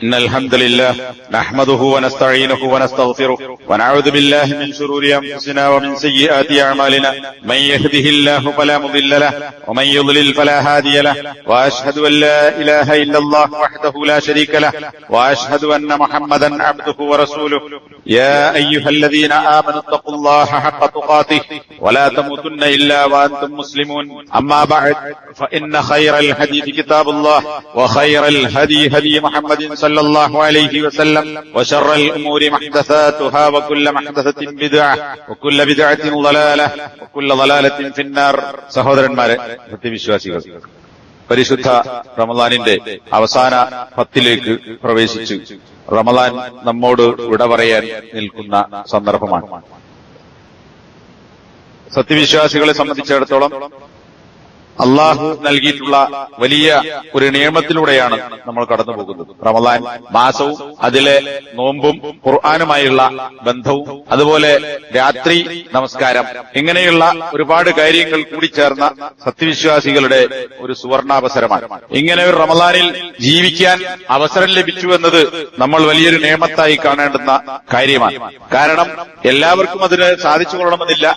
إن الحمد لله نحمده ونستعينه ونستغفره ونعوذ بالله من شرور أنفسنا ومن سيئات أعمالنا من يهده الله فلا مضل له ومن يضلل فلا هادي له وأشهد أن لا إله إلا الله وحده لا شريك له وأشهد أن محمدا عبده ورسوله يا أيها الذين آمنوا اتقوا الله حق تقاته ولا تموتن إلا وأنتم مسلمون أما بعد فإن خير الحديث كتاب الله وخير الهدي هدي محمد صلى الله عليه وسلم وشر الأمور محدثاتها وكل محدثة بدعة وكل بدعة ضلالة وكل ضلالة في النار. സഹോദരന്മാരെ, സത്യവിശ്വാസികൾ, പരിശുദ്ധ റമളാനിന്റെ അവസാന 10ലേക്ക് പ്രവേശിച്ചു. റമളാൻ നമ്മോട് വിട പറയാൻ നിൽക്കുന്ന സന്ദർഭമാണ്. സത്യവിശ്വാസികളെ സംബന്ധിച്ചിടത്തോളം അള്ളാഹു നൽകിയിട്ടുള്ള വലിയ ഒരു നിയമത്തിലൂടെയാണ് നമ്മൾ കടന്നു പോകുന്നത്. റമളാൻ മാസവും അതിലെ നോമ്പും ഖുർആനുമായുള്ള ബന്ധവും അതുപോലെ രാത്രി നമസ്കാരം, ഇങ്ങനെയുള്ള ഒരുപാട് കാര്യങ്ങൾ കൂടിച്ചേർന്ന സത്യവിശ്വാസികളുടെ ഒരു സുവർണാവസരമാണ്. ഇങ്ങനെ ഒരു റമളാനിൽ ജീവിക്കാൻ അവസരം ലഭിച്ചു എന്നത് നമ്മൾ വലിയൊരു നിയമത്തായി കാണേണ്ടുന്ന കാര്യമാണ്. കാരണം എല്ലാവർക്കും അതിന് സാധിച്ചു കൊള്ളണമെന്നില്ല.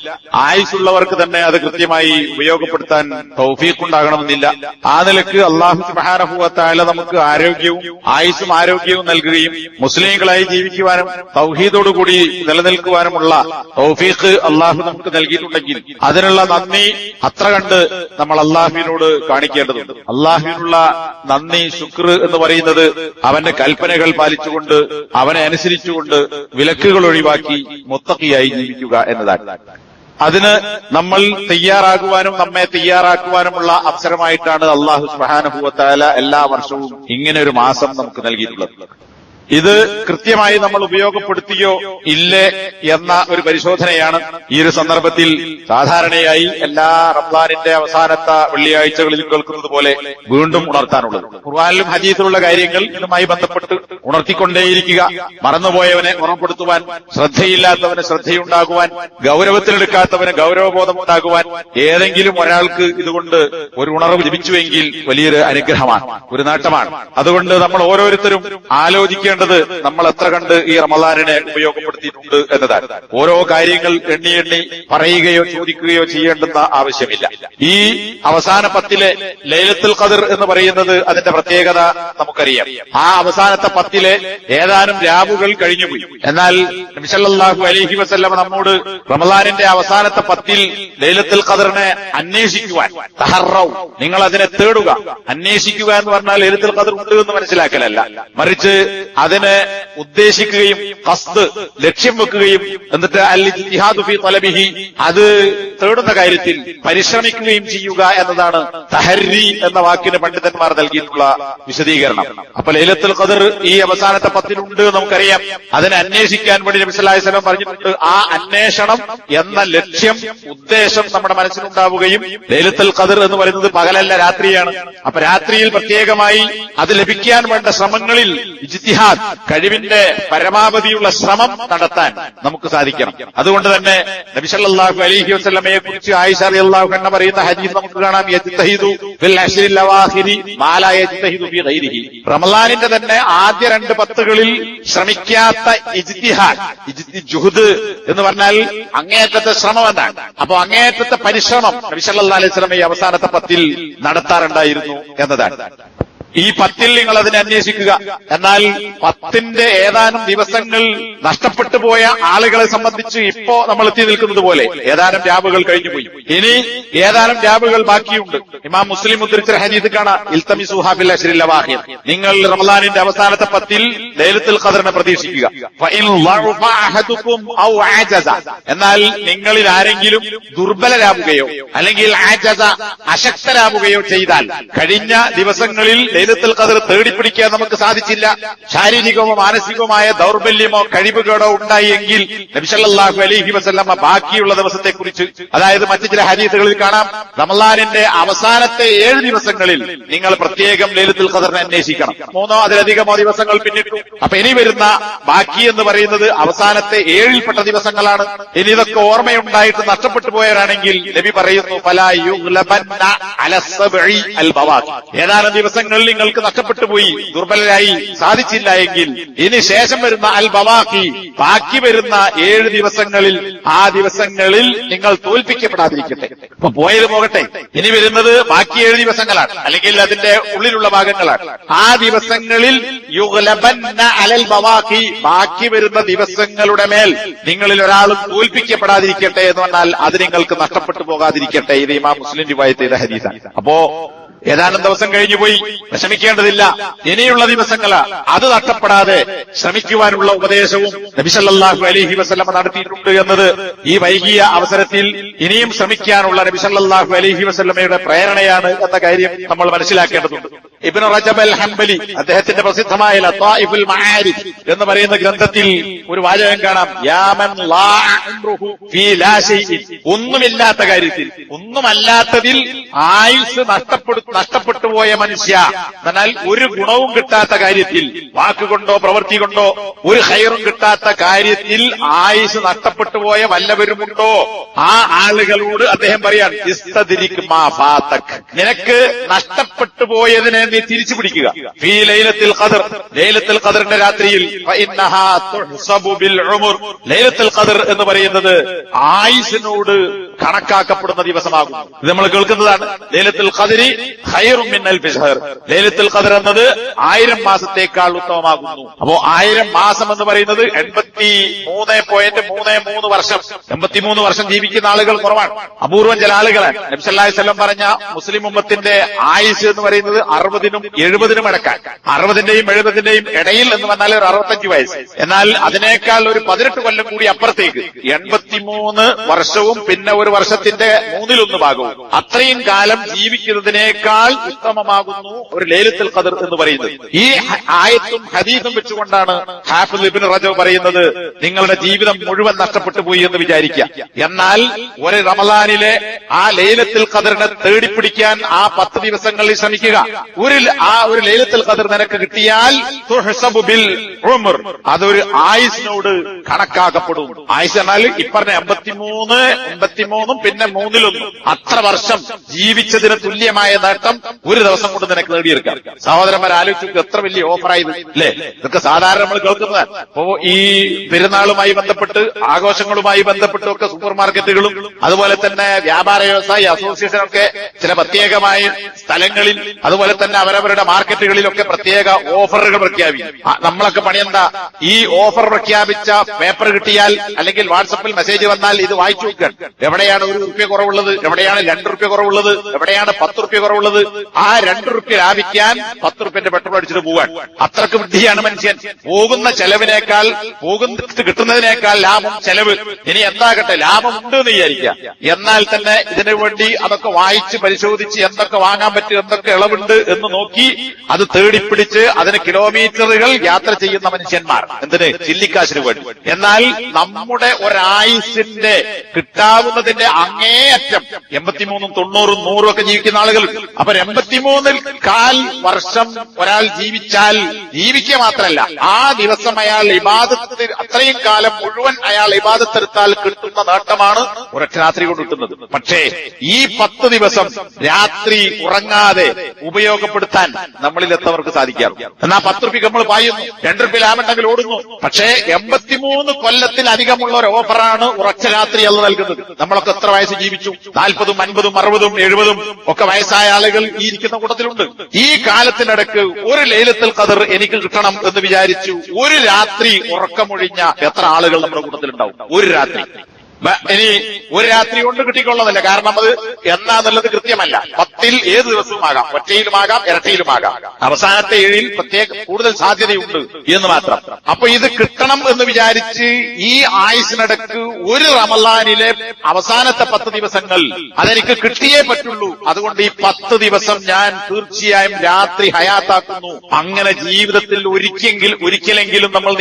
ആയുസ്സുള്ളവർക്ക് തന്നെ അത് കൃത്യമായി ഉപയോഗപ്പെടുത്താൻ തൗഫീഖുണ്ടാകണമെന്നില്ല. ആ നിലക്ക് അല്ലാഹു സുബ്ഹാനഹു വ തആല നമുക്ക് ആരോഗ്യവും ആയുസ്സും ആരോഗ്യവും നൽകുകയും മുസ്ലിങ്ങളായി ജീവിക്കുവാനും തൗഹീദോടുകൂടി നിലനിൽക്കുവാനുമുള്ള തൗഫീഖ് അല്ലാഹു നമുക്ക് നൽകിയിട്ടുണ്ടെങ്കിൽ അതിനുള്ള നന്ദി അത്ര കണ്ട് നമ്മൾ അല്ലാഹുവിനോട് കാണിക്കേണ്ടതുണ്ട്. അല്ലാഹുവിനുള്ള നന്ദി, ശുക്ർ എന്ന് പറയുന്നത് അവന്റെ കൽപ്പനകൾ പാലിച്ചുകൊണ്ട് അവനെ അനുസരിച്ചുകൊണ്ട് വിലക്കുകൾ ഒഴിവാക്കി മുത്തഖിയായി ജീവിക്കുക എന്നതാണ്. അതിന് നമ്മൾ തയ്യാറാകുവാനും നമ്മെ തയ്യാറാക്കുവാനുമുള്ള അവസരമായിട്ടാണ് അല്ലാഹു സുബ്ഹാനഹു വ തആല എല്ലാ വർഷവും ഇങ്ങനെ ഒരു മാസം നമുക്ക് നൽകിയിട്ടുള്ളത്. ഇത് കൃത്യമായി നമ്മൾ ഉപയോഗപ്പെടുത്തിയോ ഇല്ലേ എന്ന ഒരു പരിശോധനയാണ് ഈ ഒരു സന്ദർഭത്തിൽ സാധാരണയായി എല്ലാ റമളാനിന്റെ അവസാനത്തെ വെള്ളിയാഴ്ചകളിൽ കേൾക്കുന്നത് പോലെ വീണ്ടും ഉണർത്താനുള്ളത്. ഖുർആനിലും ഹദീസിലുള്ള കാര്യങ്ങൾ ഇതുമായി ബന്ധപ്പെട്ട് ഉണർത്തിക്കൊണ്ടേയിരിക്കുക. മറന്നുപോയവനെ ഓർമ്മപ്പെടുത്തുവാൻ, ശ്രദ്ധയില്ലാത്തവന് ശ്രദ്ധയുണ്ടാകുവാൻ, ഗൗരവത്തിലെടുക്കാത്തവന് ഗൗരവബോധമുണ്ടാകുവാൻ ഏതെങ്കിലും ഒരാൾക്ക് ഇതുകൊണ്ട് ഒരു ഉണർവ് ലഭിച്ചുവെങ്കിൽ വലിയൊരു അനുഗ്രഹമാണ്, ഒരു നേട്ടമാണ്. അതുകൊണ്ട് നമ്മൾ ഓരോരുത്തരും ആലോചിക്കേണ്ട നമ്മൾ എത്ര കണ്ട് ഈ റമളാനിനെ ഉപയോഗപ്പെടുത്തിയിട്ടുണ്ട് എന്നതാണ്. ഓരോ കാര്യങ്ങൾ എണ്ണി എണ്ണി പറയുകയോ ചോദിക്കുകയോ ചെയ്യേണ്ടുന്ന ആവശ്യമില്ല. ഈ അവസാന 10 ലൈലത്തുൽ ഖദർ എന്ന് പറയുന്നത് അതിന്റെ പ്രത്യേകത നമുക്കറിയാം. ആ അവസാനത്തെ 10 ഏതാനും രാവുകൾ കഴിഞ്ഞുപോയി. എന്നാൽ നബി സല്ലല്ലാഹു അലൈഹി വസല്ലം നമ്മോട് റമളാനിന്റെ അവസാനത്തെ 10 ലൈലത്തുൽ ഖദറിനെ അന്വേഷിക്കുവാൻ, തഹറൗ, നിങ്ങൾ അതിനെ തേടുക. അന്വേഷിക്കുക എന്ന് പറഞ്ഞാൽ ലൈലത്തുൽ ഖദർ ഉണ്ട് എന്ന് മനസ്സിലാക്കലല്ല, മറിച്ച് അതിനെ ഉദ്ദേശിക്കുകയും ഖസ്ദ്, ലക്ഷ്യം വെക്കുകയും എന്നിട്ട് അൽ ഇജ്തിഹാദു ഫീ തലബിഹി, അത് തേടുന്ന കാര്യത്തിൽ പരിശ്രമിക്കുകയും ചെയ്യുക എന്നതാണ് തഹരി എന്ന വാക്കിന് പണ്ഡിതന്മാർ നൽകിയിട്ടുള്ള വിശദീകരണം. അപ്പൊ ലൈലത്തുൽ ഖദർ ഈ അവസാനത്തെ 10 ഉണ്ട് നമുക്കറിയാം. അതിനെ അന്വേഷിക്കാൻ വേണ്ടി നബി സല്ലല്ലാഹു അലൈഹി വസല്ലം പറഞ്ഞിട്ടുണ്ട്. ആ അന്വേഷണം എന്ന ലക്ഷ്യം, ഉദ്ദേശം നമ്മുടെ മനസ്സിലുണ്ടാവുകയും, ലൈലത്തുൽ ഖദർ എന്ന് പറയുന്നത് പകലല്ല, രാത്രിയാണ്. അപ്പൊ രാത്രിയിൽ പ്രത്യേകമായി അത് ലഭിക്കാൻ വേണ്ട ശ്രമങ്ങളിൽ ഇജ്തിഹാദ്, കഴിവിന്റെ പരമാവധിയുള്ള ശ്രമം നടത്താൻ നമുക്ക് സാധിക്കണം. അതുകൊണ്ട് തന്നെ നബി സല്ലല്ലാഹു അലൈഹി വസല്ലമയെ കുറിച്ച് ആയിഷ റളിയല്ലാഹു അൻഹ പറയുന്ന ഹദീസ് നമുക്ക് കാണാം. യജ്തഹിദു ഫിൽ അശ്രിൽ അവാഖിരി മാ ലാ യജ്തഹിദു ഫി ഗൈരിഹി. റമളാനിന്റെ തന്നെ ആദ്യ 2 10കളിൽ ശ്രമിക്കാത്ത ഇജ്തിഹാദ്, ജുഹദ് എന്ന് പറഞ്ഞാൽ അങ്ങേയറ്റത്തെ ശ്രമം എന്നാണ്. അപ്പൊ അങ്ങേയറ്റത്തെ പരിശ്രമം നബി സല്ലല്ലാഹു അലൈഹി വസല്ലം ഈ അവസാനത്തെ 10 നടത്താറുണ്ടായിരുന്നു എന്നതാണ്. ഈ 10 നിങ്ങൾ അതിനെ അന്വേഷിക്കുക. എന്നാൽ 10ന്റെ ഏതാനും ദിവസങ്ങൾ നഷ്ടപ്പെട്ടു പോയ ആളുകളെ സംബന്ധിച്ച് ഇപ്പോ നമ്മൾ എത്തി നിൽക്കുന്നത് പോലെ ഏതാനും രാവുകൾ കഴിഞ്ഞുപോയി. ഇനി ഏതാനും രാവുകൾ ബാക്കിയുണ്ട്. ഇമാം മുസ്ലിം ഉദ്ധരിച്ച ഹദീസ് കാണാം, ഇൽതമിസുഹാ ഫിൽ അശ്രിൽ അവാഖിർ, നിങ്ങൾ റമളാനിന്റെ അവസാനത്തെ 10 ലൈലത്തുൽ ഖദറിനെ പ്രതീക്ഷിക്കുക. ഫഇൻ ളഅഫ അഹദുകും ഔ അജസ, എന്നാൽ നിങ്ങളിൽ ആരെങ്കിലും ദുർബലരാവുകയോ അല്ലെങ്കിൽ അജസ, അശക്തരാവുകയോ ചെയ്താൽ, കഴിഞ്ഞ ദിവസങ്ങളിൽ ലൈലത്തുൽ ഖദർ തേടിപ്പിടിക്കാൻ നമുക്ക് സാധിച്ചില്ല, ശാരീരികമോ മാനസികവുമായ ദൗർബല്യമോ കഴിവുകേടോ ഉണ്ടായി എങ്കിൽ നബി സല്ലല്ലാഹു അലൈഹി വസല്ലമ ബാക്കിയുള്ള ദിവസത്തെക്കുറിച്ച്, അതായത് മറ്റു ചില ഹദീസുകളിൽ കാണാം, റമളാനിന്റെ അവസാനത്തെ 7 ദിവസങ്ങളിൽ നിങ്ങൾ പ്രത്യേകം ലൈലത്തുൽ ഖദറിനെ അന്വേഷിക്കണം. 3 അതിലധികമോ ദിവസങ്ങൾ പിന്നിട്ടു. അപ്പൊ ഇനി വരുന്ന ബാക്കി എന്ന് പറയുന്നത് അവസാനത്തെ 7ൽപ്പെട്ട ദിവസങ്ങളാണ്. ഇനി ഇതൊക്കെ ഓർമ്മയുണ്ടായിട്ട് നഷ്ടപ്പെട്ടു പോയവരാണെങ്കിൽ നബി പറയുന്നു, ഫലാ യുഗ്ലബന്ന അല സബ്ഇ അൽ ബവാഖി, ഏതാനും ദിവസങ്ങളിൽ നിങ്ങൾക്ക് നഷ്ടപ്പെട്ടു പോയി, ദുർബലരായി, സാധിച്ചില്ല എങ്കിൽ ഇനി ശേഷം വരുന്ന അൽ ബവാഖി, ബാക്കി വരുന്ന 7 ദിവസങ്ങളിൽ ആ ദിവസങ്ങളിൽ നിങ്ങൾ തോൽപ്പിക്കപ്പെടാതിരിക്കട്ടെ. അപ്പൊ പോയത് പോകട്ടെ, ഇനി വരുന്നത് ബാക്കി 7 ദിവസങ്ങളാണ്, അല്ലെങ്കിൽ അതിന്റെ ഉള്ളിലുള്ള ഭാഗങ്ങളാണ്. ആ ദിവസങ്ങളിൽ യുഗ്ലബന്ന അലൽ ബവാഖി, ബാക്കി വരുന്ന ദിവസങ്ങളുടെ മേൽ നിങ്ങളിൽ ഒരാളും തോൽപ്പിക്കപ്പെടാതിരിക്കട്ടെ എന്ന് പറഞ്ഞാൽ അത് നിങ്ങൾക്ക് നഷ്ടപ്പെട്ടു പോകാതിരിക്കട്ടെ. ഇത് ഇമാം മുസ്ലിം റിവായത്ത് ചെയ്ത ഹദീസാണ്. അപ്പോ ഏതാനും ദിവസം കഴിഞ്ഞുപോയി, വിഷമിക്കേണ്ടതില്ല. ഇനിയുള്ള ദിവസങ്ങളാ, അത് നഷ്ടപ്പെടാതെ ശ്രമിക്കുവാനുള്ള ഉപദേശവും നബി സല്ലല്ലാഹു അലൈഹി വസല്ലം നടത്തിയിട്ടുണ്ട് എന്നത് ഈ വൈകിയ അവസരത്തിൽ ഇനിയും ശ്രമിക്കാനുള്ള നബി സല്ലല്ലാഹു അലൈഹി വസല്ലമയുടെ പ്രേരണയാണ് എന്ന കാര്യം നമ്മൾ മനസ്സിലാക്കേണ്ടതുണ്ട്. ഇബ്നു റജബ് അൽ ഹംബലി അദ്ദേഹത്തിന്റെ പ്രസിദ്ധമായ ലതായിഫുൽ മആരിഫ് എന്ന് പറയുന്ന ഗ്രന്ഥത്തിൽ ഒരു വാചകം കാണാം, യാ മൻ ലാ ഉംറുഹു ഫീ ലാ ശൈഇൻ, ഒന്നുമില്ലാത്ത കാര്യത്തിൽ, ഒന്നുമല്ലാത്തതിൽ ആയുസ് നഷ്ടപ്പെട്ടു പോയ മനുഷ്യ, എന്നാൽ ഒരു ഗുണവും കിട്ടാത്ത കാര്യത്തിൽ, വാക്കുകൊണ്ടോ പ്രവൃത്തി കൊണ്ടോ ഒരു ഖൈറും കിട്ടാത്ത കാര്യത്തിൽ ആയുസ് നഷ്ടപ്പെട്ടു പോയ വല്ലവരുമുണ്ടോ? ആ ആളുകളോട് അദ്ദേഹം പറയാൻ, ഇസ്തദ്രിക് മാ ഫാതക്, നിനക്ക് നഷ്ടപ്പെട്ടു പോയതിനെ നീ തിരിച്ചു പിടിക്കുക. ഫീ ലൈലത്തുൽ ഖദർ, ലൈലത്തുൽ ഖദറിന്റെ രാത്രിയിൽ, ഫഇന്നഹാ തുഹ്സബു ബിൽ ഉമർ, ലൈലത്തുൽ ഖദർ എന്ന് പറയുന്നത് ആയുസിനോട് കണക്കാക്കപ്പെടുന്ന ദിവസമാകും. ഇത് നമ്മൾ കേൾക്കുന്നതാണ്. ലൈലത്തുൽ ഖദരി ഖൈറും മിൻ അൽഫി ശഹർ, ലൈലത്തുൽ ഖദർ എന്നത് 1000 മാസത്തേക്കാൾ ഉത്തമമാകുന്നു. അപ്പോ 1000 മാസം എന്ന് പറയുന്നത് 83.33 വർഷം, 83 വർഷം ജീവിക്കുന്ന ആളുകൾ കുറവാണ്, അപൂർവം ചില ആളുകളാണ്. നബി സല്ലല്ലാഹു അലൈഹി വസല്ലം പറഞ്ഞ മുസ്ലിം ഉമ്മത്തിന്റെ ആയുസ് എന്ന് പറയുന്നത് 60നും 70നും ഇടക്കാൻ, 60ന്റെയും 70ന്റെയും ഇടയിൽ എന്ന് പറഞ്ഞാൽ ഒരു 65 വയസ്സ്. എന്നാൽ അതിനേക്കാൾ ഒരു 18 കൊല്ലം കൂടി അപ്പുറത്തേക്ക് 83 വർഷവും പിന്നെ ഒരു വർഷത്തിന്റെ 1/3 ഭാഗവും, അത്രയും കാലം ജീവിക്കുന്നതിനേക്കാൾ ഉത്തമമാകുന്നു ഒരു ലൈലത്തുൽ ഖദർ എന്ന് പറയുന്നത്. ഈ ആയത്തും ഹദീസും വെച്ചുകൊണ്ടാണ് ഹാഫിദ് ഇബ്നു റജബ് പറയുന്നത്, നിങ്ങളുടെ ജീവിതം മുഴുവൻ നഷ്ടപ്പെട്ടു പോയി എന്ന് വിചാരിക്കുക. എന്നാൽ ഒരു റമളാനിലെ ആ ലൈലത്തുൽ ഖദറിനെ തേടിപ്പിടിക്കാൻ ആ 10 ദിവസങ്ങളിൽ ശ്രമിക്കുക. ഒരു ലൈലത്തുൽ ഖദർ നിനക്ക് കിട്ടിയാൽ തുഹ്സബു ബിൽ ഉമർ, അതൊരു ആയുസിനോട് കണക്കാക്കപ്പെടും. ആയുസ് എന്നാൽ ഇപ്പറഞ്ഞ 83 പിന്നെ 3/1 അത്ര വർഷം ജീവിച്ചതിന് തുല്യമായ നേട്ടം ഒരു ദിവസം കൊണ്ട് നിനക്ക് നേടിയെടുക്കാം. സഹോദരന്മാർ ആലോചിച്ചു, എത്ര വലിയ ഓഫറായത് അല്ലേ? ഇതൊക്കെ സാധാരണ നമ്മൾ കേൾക്കുന്നതാണ്. അപ്പോ ഈ പെരുന്നാളുമായി ബന്ധപ്പെട്ട്, ആഘോഷങ്ങളുമായി ബന്ധപ്പെട്ടൊക്കെ സൂപ്പർ മാർക്കറ്റുകളും അതുപോലെ തന്നെ വ്യാപാര വ്യവസായ അസോസിയേഷനൊക്കെ ചില പ്രത്യേകമായ സ്ഥലങ്ങളിൽ, അതുപോലെ തന്നെ അവരവരുടെ മാർക്കറ്റുകളിലൊക്കെ പ്രത്യേക ഓഫറുകൾ പ്രഖ്യാപിക്കും. നമ്മളൊക്കെ പണിയെന്താ, ഈ ഓഫർ പ്രഖ്യാപിച്ച പേപ്പർ കിട്ടിയാൽ അല്ലെങ്കിൽ വാട്സപ്പിൽ മെസ്സേജ് വന്നാൽ ഇത് വായിച്ചു നോക്കാൻ, എവിടെയാണ് 1 റുപ്യ കുറവുള്ളത്, എവിടെയാണ് 2 റുപ്യ കുറവുള്ളത്, എവിടെയാണ് 10 റുപ്യ കുറവുള്ളത്. ആ 2 റുപ്യ ലാഭിക്കാൻ 10 റുപ്യന്റെ പെട്രോൾ അടിച്ചിട്ട് പോവാൻ, അത്രക്ക് ബുദ്ധിയാണ് മനുഷ്യൻ. പോകുന്ന ചെലവിനേക്കാൾ, കിട്ടുന്നതിനേക്കാൾ ലാഭം ചെലവ്. ഇനി എന്താകട്ടെ, ലാഭം ഉണ്ട് എന്ന് വിചാരിക്കുക. എന്നാൽ തന്നെ ഇതിനു വേണ്ടി അതൊക്കെ വായിച്ച് പരിശോധിച്ച് എന്തൊക്കെ വാങ്ങാൻ പറ്റും, എന്തൊക്കെ ഇളവുണ്ട് എന്ന് നോക്കി അത് തേടിപ്പിടിച്ച് അതിന് കിലോമീറ്ററുകൾ യാത്ര ചെയ്യുന്ന മനുഷ്യന്മാർ, എന്തിന്? ചില്ലിക്കാശിന് വേണ്ടി. എന്നാൽ നമ്മുടെ ഒരായുസിന്റെ കിട്ടാവുന്നതിന്റെ അങ്ങേയറ്റം 83, 90, 100 ഒക്കെ ജീവിക്കുന്ന ആളുകളുണ്ട്. അപ്പൊ 83 വർഷം ഒരാൾ ജീവിക്കുക മാത്രമല്ല, ആ ദിവസം അയാൾ ഇബാദത്ത്, അത്രയും കാലം മുഴുവൻ അയാൾ ഇബാദത്തെടുത്താൽ കിട്ടുന്ന നേട്ടമാണ് ഒരൊറ്റ രാത്രി കൊണ്ട് കിട്ടുന്നത്. പക്ഷേ ഈ 10 ദിവസം രാത്രി ഉറങ്ങാതെ ഉപയോഗപ്പെടുത്താൻ നമ്മളിൽ എത്തവർക്ക് സാധിക്കാറ്. എന്നാൽ 10 റുപ്യ നമ്മൾ പായുന്നു, 2 റുപ്യ ലാഭമുണ്ടെങ്കിൽ ഓടുന്നു. പക്ഷേ 83 കൊല്ലത്തിലധികമുള്ള ഒരു ഓഫറാണ് ഉറച്ച രാത്രി അല്ല നൽകുന്നത്. നമ്മളൊക്കെ എത്ര വയസ്സ് ജീവിച്ചു? 40, 50, 60, 70 ഒക്കെ വയസ്സായ ആളുകൾ ഈ ഇരിക്കുന്ന കൂട്ടത്തിലുണ്ട്. ഈ കാലത്തിനിടക്ക് ഒരു ലൈലത്തുൽ ഖദർ എനിക്ക് കിട്ടണം എന്ന് വിചാരിച്ചു ഒരു രാത്രി ഉറക്കമൊഴിഞ്ഞ എത്ര ആളുകൾ നമ്മുടെ കൂട്ടത്തിലുണ്ടാവും? ഒരു രാത്രി. ഇനി ഒരു രാത്രി കൊണ്ട് കിട്ടിക്കൊള്ളുന്നില്ല, കാരണം അത് എന്നാന്നുള്ളത് കൃത്യമല്ല. 10ൽ ഏത് ദിവസവുമാകാം, ഒറ്റയിലുമാകാം, ഇരട്ടയിലുമാകാം. അവസാനത്തെ 7ൽ കൂടുതൽ സാധ്യതയുണ്ട് എന്ന് മാത്രം. അപ്പൊ ഇത് കിട്ടണം എന്ന് വിചാരിച്ച് ഈ ആയുസിനിടക്ക് ഒരു റമളാനിലെ അവസാനത്തെ 10 ദിവസങ്ങൾ അതെനിക്ക് കിട്ടിയേ പറ്റുള്ളൂ, അതുകൊണ്ട് ഈ 10 ദിവസം ഞാൻ തീർച്ചയായും രാത്രി ഹയാത്താക്കുന്നു. അങ്ങനെ ജീവിതത്തിൽ ഒരിക്കലെങ്കിലും നമ്മൾ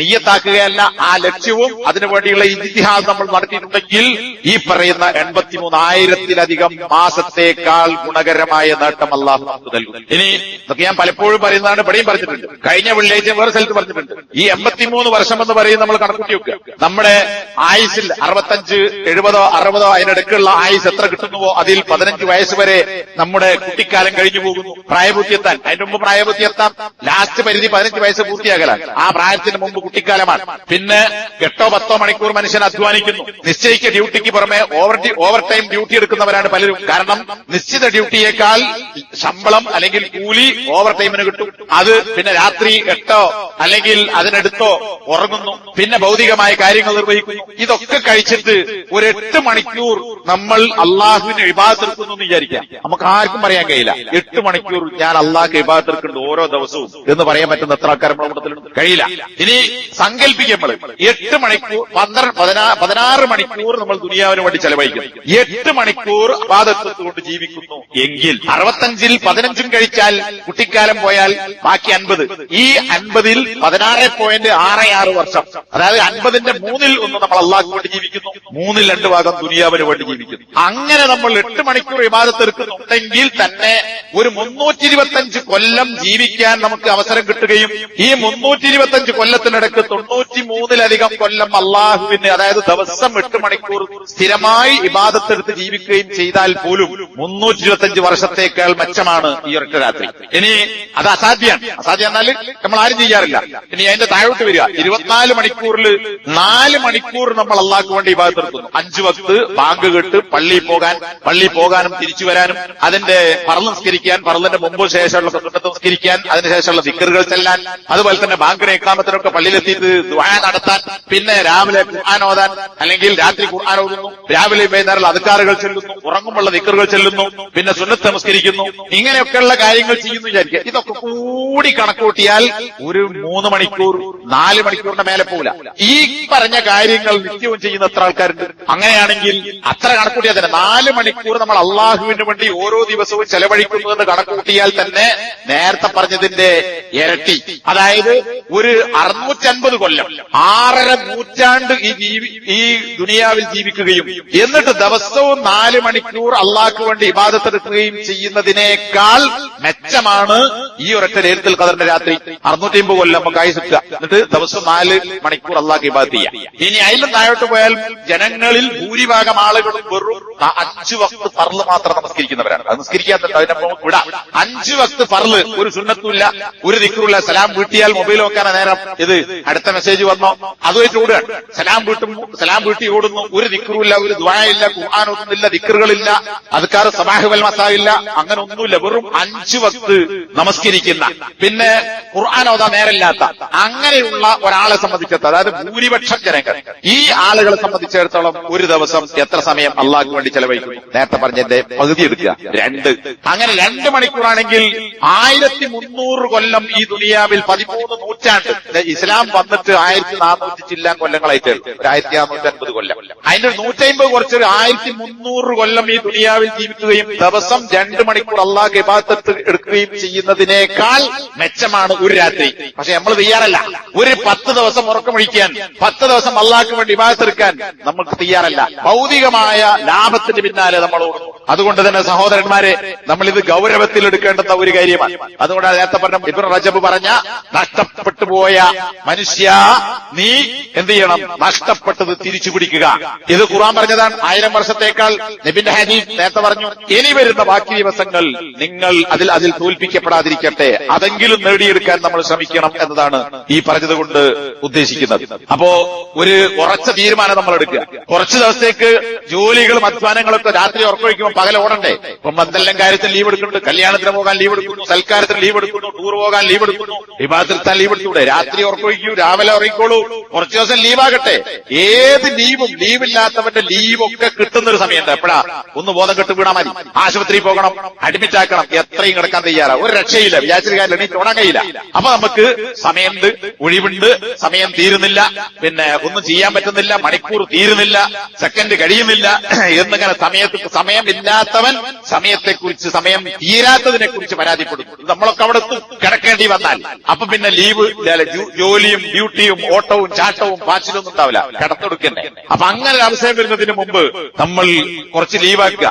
നിയ്യത്താക്കുകയല്ല, ആ ലക്ഷ്യവും അതിനുവേണ്ടിയുള്ള ഇജ്തിഹാദ് നമ്മൾ നടത്തിയിട്ടുണ്ടെങ്കിൽ ഈ പറയുന്ന 83,000-ലധികം മാസത്തേക്കാൾ ഗുണകരമായ നേട്ടം അല്ലാഹു നമുക്ക് നൽകും. ഇനി ഇതൊക്കെ ഞാൻ പലപ്പോഴും പറയുന്നതാണ്, ഇവിടെയും പറഞ്ഞിട്ടുണ്ട്, കഴിഞ്ഞ വെള്ളിയാഴ്ച വേറെ സ്ഥലത്ത് പറഞ്ഞിട്ടുണ്ട്. ഈ 83 വർഷം എന്ന് പറയുന്നത് നമ്മൾ കണക്കൂട്ടി വെക്കുക. നമ്മുടെ ആയുസിൽ 65, 70, 60 അതിനിടയ്ക്കുള്ള ആയുസ് എത്ര കിട്ടുന്നുവോ അതിൽ 15 വയസ്സ് വരെ നമ്മുടെ കുട്ടിക്കാലം കഴിഞ്ഞു പോകുന്നു. പ്രായപൂർത്തിയെത്താൻ അതിന് മുമ്പ് പ്രായപൂർത്തിയെത്താം. ലാസ്റ്റ് പരിധി 15 വയസ്സ് പൂർത്തിയാകലാണ്. ആ പ്രായത്തിന് മുമ്പ് കുട്ടിക്കാലമാണ്. പിന്നെ 8-10 മണിക്കൂർ മനുഷ്യൻ അധ്വാനിക്കുന്നു. നിശ്ചയിച്ച ഡ്യൂട്ടിക്ക് പുറമെ ഓവർ ടൈം ഡ്യൂട്ടി എടുക്കുന്നവരാണ് പലരും. കാരണം നിശ്ചിത ഡ്യൂട്ടിയേക്കാൾ ശമ്പളം അല്ലെങ്കിൽ കൂലി ഓവർ ടൈമിന് കിട്ടും. അത് പിന്നെ രാത്രി 8 അല്ലെങ്കിൽ അതിനടുത്തോ ഉറങ്ങുന്നു. പിന്നെ ഭൗതികമായ കാര്യങ്ങൾ നിർവഹിക്കുന്നു. ഇതൊക്കെ കഴിച്ചിട്ട് ഒരു 8 മണിക്കൂർ നമ്മൾ അള്ളാഹുവിന് ഇബാദത്ത് എടുക്കുന്നു എന്ന് വിചാരിക്കാം. നമുക്ക് ആർക്കും പറയാൻ കഴിയില്ല 8 മണിക്കൂർ ഞാൻ അള്ളാഹ്ക്ക് ഇബാദത്ത് എടുക്കുന്നുണ്ട് ഓരോ ദിവസവും എന്ന് പറയാൻ പറ്റുന്ന എത്ര ആൾക്കാർ നമ്മുടെ കൂട്ടത്തിലുണ്ട്? കഴിയില്ല. ഇനി സങ്കല്പിക്കുമ്പോൾ 8 മണിക്കൂർ 16 മണിക്കൂർ നമ്മൾ ദുനിയാവിന് വേണ്ടി ചെലവഴിക്കുന്നു. 8 മണിക്കൂർ ഇബാദത്ത് കൊണ്ട് ജീവിക്കുന്നു എങ്കിൽ 65-ൽ 15 കഴിച്ചാൽ കുട്ടിക്കാലം പോയാൽ ബാക്കി 50. ഈ 50-ൽ 16.66 വർഷം, അതായത് 50ന്റെ 3-ൽ 1 നമ്മൾ അള്ളാഹ്ക്ക് വേണ്ടി ജീവിക്കുന്നു, 3-ൽ 2 ഭാഗം ദുനിയാവിന് വേണ്ടി ജീവിക്കുന്നു. അങ്ങനെ നമ്മൾ 8 മണിക്കൂർ ഇബാദത്ത് എടുക്കുന്നുണ്ടെങ്കിൽ തന്നെ ഒരു 325 കൊല്ലം ജീവിക്കാൻ നമുക്ക് അവസരം കിട്ടുകയും ഈ 325 കൊല്ലത്തിനിടയ്ക്ക് 93-ലധികം കൊല്ലം അള്ളാഹുവിന്, അതായത് ദിവസം 8 മണിക്കൂർ സ്ഥിരമായി ഇബാദത്ത് എടുത്ത് ജീവിക്കുകയും ചെയ്താൽ പോലും 325 വർഷത്തേക്കാൾ മെച്ചമാണ് ഈ ഒരൊറ്റ രാത്രി. ഇനി അത് അസാധ്യമാണ്. അസാധ്യം എന്നാൽ നമ്മൾ ആരും ചെയ്യാറില്ല. ഇനി അതിന്റെ താഴോട്ട് വരിക, 24 മണിക്കൂറിൽ 4 മണിക്കൂർ നമ്മൾ അള്ളാഹ്ക്ക് വേണ്ടി ഇബാദത്ത് എടുക്കുന്നു. 5 വക്ത് ബാങ്ക് കേട്ട് പള്ളി പോകാനും തിരിച്ചു വരാനും, അതിന്റെ ഫർള് നിസ്കരിക്കാൻ, ഫർളിന്റെ മുമ്പ് ശേഷമുള്ള സുന്നത്ത് നിസ്കരിക്കാൻ, അതിനുശേഷമുള്ള ദിക്റുകൾ ചെല്ലാൻ, അതുപോലെ തന്നെ ബാങ്കിന് ഇഖാമത്തിനൊക്കെ പള്ളിയിലെത്തിയിട്ട് ദുആ നടത്താൻ, പിന്നെ രാവിലെ ഖുർആൻ ഓതാൻ, അല്ലെങ്കിൽ രാത്രി ഖുർആൻ ഓതുന്നു, രാവിലെ വൈകുന്നേരം അദ്കാറുകൾ ചെല്ലുന്നു, ഉറങ്ങുമ്പോൾ ദിക്റുകൾ ചെല്ലുന്നു, പിന്നെ സുന്നത്ത് നമസ്കരിക്കുന്നു. ഇങ്ങനെയൊക്കെയുള്ള കാര്യങ്ങൾ ചെയ്യുന്നു വിചാരിക്കുക. ഇതൊക്കെ കൂടി കണക്കൂട്ടിയാൽ ഒരു 3 മണിക്കൂർ 4 മണിക്കൂറിന്റെ മേലെ പോകില്ല. ഈ പറഞ്ഞ കാര്യങ്ങൾ നിത്യവും ചെയ്യുന്ന എത്ര ആൾക്കാരുണ്ട്? അങ്ങനെയാണെങ്കിൽ അത്ര കണക്കൂട്ടിയാൽ തന്നെ 4 മണിക്കൂർ നമ്മൾ അള്ളാഹുവിന് വേണ്ടി ഓരോ ദിവസവും ചെലവഴിക്കുന്നു എന്ന് കണക്കൂട്ടിയാൽ തന്നെ നേരത്തെ പറഞ്ഞതിന്റെ ഇരട്ടി, അതായത് ഒരു 650 കൊല്ലം, 6.5 നൂറ്റാണ്ട് ഈ ദുനിയാവിൽ ജീവിക്കുകയും എന്നിട്ട് ദിവസവും 4 മണിക്കൂർ അള്ളാഹ്ക്ക് വേണ്ടി ഇബാദത്ത് എടുക്കുകയും ചെയ്യുന്നതിനേക്കാൾ മെച്ചമാണ് ഈ ഒരൊറ്റ ലൈലത്തുൽ ഖദറിന്റെ രാത്രി. 650 കൊല്ലം നമുക്ക് ആയുസിക്കുക, എന്നിട്ട് ദിവസം 4 മണിക്കൂർ അള്ളാഹ്ക്ക് ഇബാദത്ത് ചെയ്യാം. ഇനി അതിലും താഴോട്ട് പോയാൽ ജനങ്ങളിൽ ഭൂരിഭാഗം ആളുകളും വെറും 5 വക്ത് ഫർള് മാത്രം നമസ്കരിക്കുന്നവരാണ്. അത് നിസ്കരിക്കാത്ത വിടാം. 5 വക്ത് ഫർള്, ഒരു സുന്നത്തുമില്ല, ഒരു ദിക്റുമില്ല. സലാം വീട്ടിയാൽ മൊബൈൽ നോക്കാനാ നേരം. ഇത് അടുത്ത മെസ്സേജ് വന്നോ അതുമായിട്ട് ഓടുകയാണ്. സലാം വീട്ടി ഓടുന്നു. ഒരു ദിക്റുമില്ല, ഒരു ദുആയില്ല, ഖുർആൻ ഒന്നുമില്ല, ദിക്റുകളില്ല, അദ്കാർ സബാഹ് വൽ മസാ ഇല്ല, അങ്ങനെ ഒന്നുമില്ല. വെറും 5 വക്ത് നമസ്കരിക്കുന്ന, പിന്നെ ഖുർആൻ ഓതാൻ നേരമില്ലാത്ത അങ്ങനെയുള്ള ഒരാളെ സംബന്ധിച്ചിടത്തോളം, അതായത് ഭൂരിപക്ഷം ജനങ്ങൾ, ഈ ആളുകളെ സംബന്ധിച്ചിടത്തോളം ഒരു ദിവസം എത്ര സമയം അള്ളാഹ്ക്ക് വേണ്ടി ചെലവഴിക്കുന്നു? നേരത്തെ പറഞ്ഞതിന്റെ പകുതി എടുക്കുക, 2. അങ്ങനെ 2 മണിക്കൂറാണെങ്കിൽ 1300 കൊല്ലം ഈ ദുനിയാവിൽ 13 നൂറ്റാണ്ട്. ഇസ്ലാം വന്നിട്ട് 1400 ചില്ലാൻ കൊല്ലങ്ങളായിട്ട് 1450 കൊല്ലം. അതിന്റെ 150 കുറച്ചൊരു 1300 കൊല്ലം ഈ ദുനിയാവിൽ ജീവിക്കുകയും ദിവസം 2 മണിക്കൂർ അള്ളാഹ്ക്ക് ഇബാദത്ത് എടുക്കുകയും ചെയ്യുന്നതിനേക്കാൾ മെച്ചമാണ് ഒരു രാത്രി. പക്ഷെ നമ്മൾ തയ്യാറല്ല. ഒരു 10 ദിവസം ഉറക്കമൊഴിക്കാൻ, 10 ദിവസം അള്ളാഹ്ക്ക് വേണ്ടി ഇബാദത്ത് എടുക്കാൻ നമുക്ക് തയ്യാറല്ല. ഭൗതികമായ ലാഭത്തിന് പിന്നാലെ നമ്മൾ ഓടുന്നു. അതുകൊണ്ട് തന്നെ സഹോദരന്മാരെ, നമ്മൾ ഇത് ഗൗരവത്തിൽ എടുക്കേണ്ടുന്ന ഒരു കാര്യമാണ്. അതുകൊണ്ടാണ് നേരത്തെ പറഞ്ഞ ഇബ്നു റജബ് പറഞ്ഞ, നഷ്ടപ്പെട്ടു പോയ മനുഷ്യ നീ എന്ത് ചെയ്യണം? നഷ്ടപ്പെട്ടത് തിരിച്ചു പിടിക്കുക. ഇത് ഖുർആൻ പറഞ്ഞതാണ്. 1000 വർഷത്തേക്കാൾ നബിന്റെ ഹദീസ് നേരത്തെ പറഞ്ഞു. ഇനി വരുന്ന ബാക്കി ദിവസങ്ങൾ നിങ്ങൾ അതിൽ തോൽപ്പിക്കപ്പെടാതിരിക്കട്ടെ, അതെങ്കിലും നേടിയെടുക്കാൻ നമ്മൾ ശ്രമിക്കണം എന്നതാണ് ഈ പറഞ്ഞത് കൊണ്ട് ഉദ്ദേശിക്കുന്നത്. അപ്പോ ഒരു ഉറച്ച തീരുമാനം നമ്മൾ എടുക്കുക. കുറച്ചു ദിവസത്തേക്ക് ജോലികളും അധ്വാനങ്ങളൊക്കെ രാത്രി ഉറക്കൊഴിക്കുമ്പോൾ പകൽ ഓടണ്ടേ? ഇപ്പം എന്തെല്ലാം കാര്യത്തിൽ ലീവ് എടുക്കുന്നുണ്ട്. കല്യാണത്തിന് പോകാൻ ലീവ് എടുക്കുന്നു, സൽക്കാരത്തിന് ലീവ് എടുക്കുന്നു, ടൂർ പോകാൻ ലീവ് എടുക്കുന്നു, വിവാഹത്തിലെത്താൻ ലീവ് എടുത്തൂടെ? രാത്രി ഉറക്കൊഴിക്കൂ, രാവിലെ ഉറങ്ങിക്കോളൂ, കുറച്ചു ദിവസം ലീവാകട്ടെ. ഏത് ലീവില്ലാത്തവന്റെ ലീവൊക്കെ കിട്ടുന്നൊരു സമയമുണ്ട്. എപ്പോഴാ? ഒന്ന് ബോധം കെട്ട് വീണാ മതി, ആശുപത്രി പോകണം, അഡ്മിറ്റ് ആക്കണം, എത്രയും കിടക്കാൻ തയ്യാറാ, ഒരു രക്ഷയില്ല, വിചാരിച്ച കാര്യം എണീറ്റ് ഓടാൻ കഴിയില്ല. അപ്പൊ നമുക്ക് സമയമുണ്ട്, ഒഴിവുണ്ട്, സമയം തീരുന്നില്ല, പിന്നെ ഒന്നും ചെയ്യാൻ പറ്റുന്നില്ല, മണിക്കൂർ തീരുന്നില്ല, സെക്കൻഡ് കഴിയുന്നില്ല എന്നിങ്ങനെ സമയമില്ലാത്തവൻ സമയത്തെക്കുറിച്ച്, സമയം തീരാത്തതിനെ കുറിച്ച് പരാതിപ്പെടുന്നു. നമ്മളൊക്കെ അവിടെ കിടക്കേണ്ടി വന്നാൽ അപ്പൊ പിന്നെ ലീവ്, ജോലിയും ഡ്യൂട്ടിയും ഓട്ടവും ചാട്ടവും പാച്ചിലൊന്നും ഉണ്ടാവില്ല, കിടത്തൊടുക്കന്നെ. അപ്പൊ അങ്ങനെ അവസരം വരുന്നതിന് മുമ്പ് നമ്മൾ കുറച്ച് ലീവാക്കുക.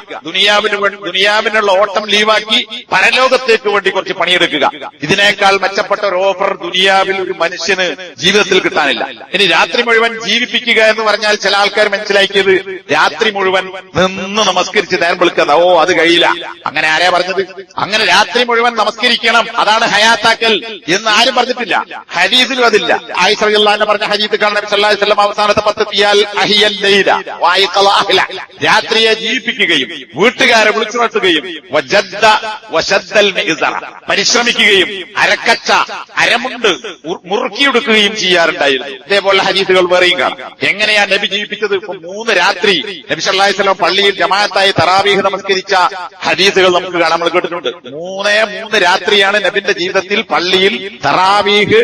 ദുനിയാവിനുള്ള ഓട്ടം ലീവാക്കി പരലോകത്തേക്ക് വേണ്ടി കുറച്ച് പണിയെടുക്കുക. ഇതിനേക്കാൾ മെച്ചപ്പെട്ട ഒരു ഓഫർ ദുനിയാവിൽ ഒരു മനുഷ്യന് ജീവിതത്തിൽ കിട്ടാനില്ല. ഇനി രാത്രി മുഴുവൻ ജീവിപ്പിക്കുക എന്ന് പറഞ്ഞാൽ ചില ആൾക്കാർ മനസ്സിലാക്കിയത് രാത്രി മുഴുവൻ നിന്ന് നമസ്കരിച്ച് നേരം വിളിക്കുന്ന, ഓ അത് കഴിയില്ല. അങ്ങനെ ആരാ പറഞ്ഞത്? അങ്ങനെ രാത്രി മുഴുവൻ നമസ്കരിക്കണം, അതാണ് ഹയാത്താക്കൽ എന്ന് ആരും പറഞ്ഞിട്ടില്ല. ഹദീസിലും അതില്ല. ആയിഷ റളിയല്ലാഹു അൻഹ പറഞ്ഞ ഹദീസ് കാണാൻ നബി സല്ലല്ലാഹു അലൈഹി വസല്ലം അവസാനത്തെ 10 തിയാൽ അഹിയൽ ലൈല വഅഖല അഹ്ല, രാത്രിയെ ജീവിപ്പിക്കുകയും വീട്ടുകാരെ വിളിച്ചുണർത്തുകയും വജദ്ദ വശദ്ദൽ മിഅ്സറ, പരിശ്രമിക്കുകയും അരക്കച്ച അരമുണ്ട് മുറുക്കിയെടുക്കുകയും ചെയ്യാറുണ്ടായിരുന്നു. ഇതേപോലെ ഹദീസുകൾ വേറെയും കാണാം. എങ്ങനെയാ നബി ജീവിപ്പിച്ചത്? ഇപ്പൊ 3 രാത്രി നബി സല്ലല്ലാഹു അലൈഹി വസല്ലം പള്ളിയിൽ ജമാഅത്തായി തറാവീഹ് നമസ്കരിച്ച ഹദീസുകൾ നമുക്ക് കാണാം, നമ്മൾ കേട്ടിട്ടുണ്ട്. 3 രാത്രിയാണ് നബിന്റെ ജീവിതത്തിൽ പള്ളിയിൽ തറാവീഹ്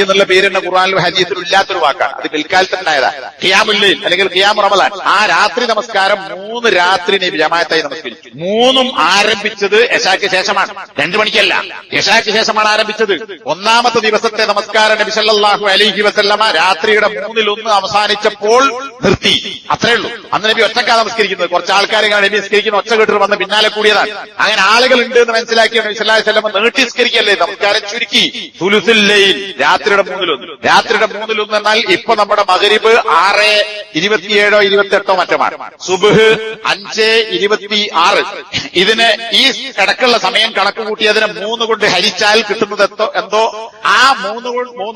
എന്നുള്ള പേര് തന്നെ ഖുർആനിലും ഹദീസിലും ഇല്ലാത്തൊരു വാക്കാണ്. അത് പിൽക്കാലത്തുണ്ടായതാ. ഖിയാമുൽ ലൈൽ അല്ലെങ്കിൽ ഖിയാമു റമളാൻ, ആ രാത്രി നമസ്കാരം 3 രാത്രി നബി ജമാഅത്തായി നമസ്കരിച്ചു. 3ഉം ആരംഭിച്ചത് ഇശാക്ക് ശേഷമാണ്, 2 മണിക്കല്ല. ഇശാക്ക് ശേഷമാണ് ആരംഭിച്ചത്. 1-ാമത്തെ ദിവസത്തെ നമസ്കാരം നബി സല്ലല്ലാഹു അലൈഹി വസല്ലമ രാത്രിയുടെ 1/3 അവസാനിച്ചപ്പോൾ നിർത്തി. അത്രേ ഉള്ളൂ. അന്ന് നബി ഒറ്റക്കാ നമസ്കരിക്കുന്നത്. കുറച്ച് ആൾക്കാരെ നബി നിസ്കരിക്കുന്ന ഒച്ച കേട്ടിട്ട് വന്ന് പിന്നാലെ കൂടിയതാണ്. അങ്ങനെ ആളുകൾ ഉണ്ട് എന്ന് മനസ്സിലാക്കിയ നബി സല്ലല്ലാഹു അലൈഹി വസല്ലമ നീട്ടി നിസ്കരിക്കല്ലേ, നമസ്കാരം ചുരുക്കി. സുലുസുൽ ലൈൽ, രാത്രിയുടെ 1/3. രാത്രിയുടെ 1/3 എന്നാൽ ഇപ്പൊ നമ്മുടെ മഗ്രിബ് 6:27 28 മറ്റുമാണ്. സുബ്ഹ് 5:26. ഇതിന് ഈ ഇടക്കുള്ള സമയം കണക്ക് കൂട്ടിയതിനെ 3 കൊണ്ട് ഹരിച്ചാൽ കിട്ടുന്നത് എന്തോ ആ 3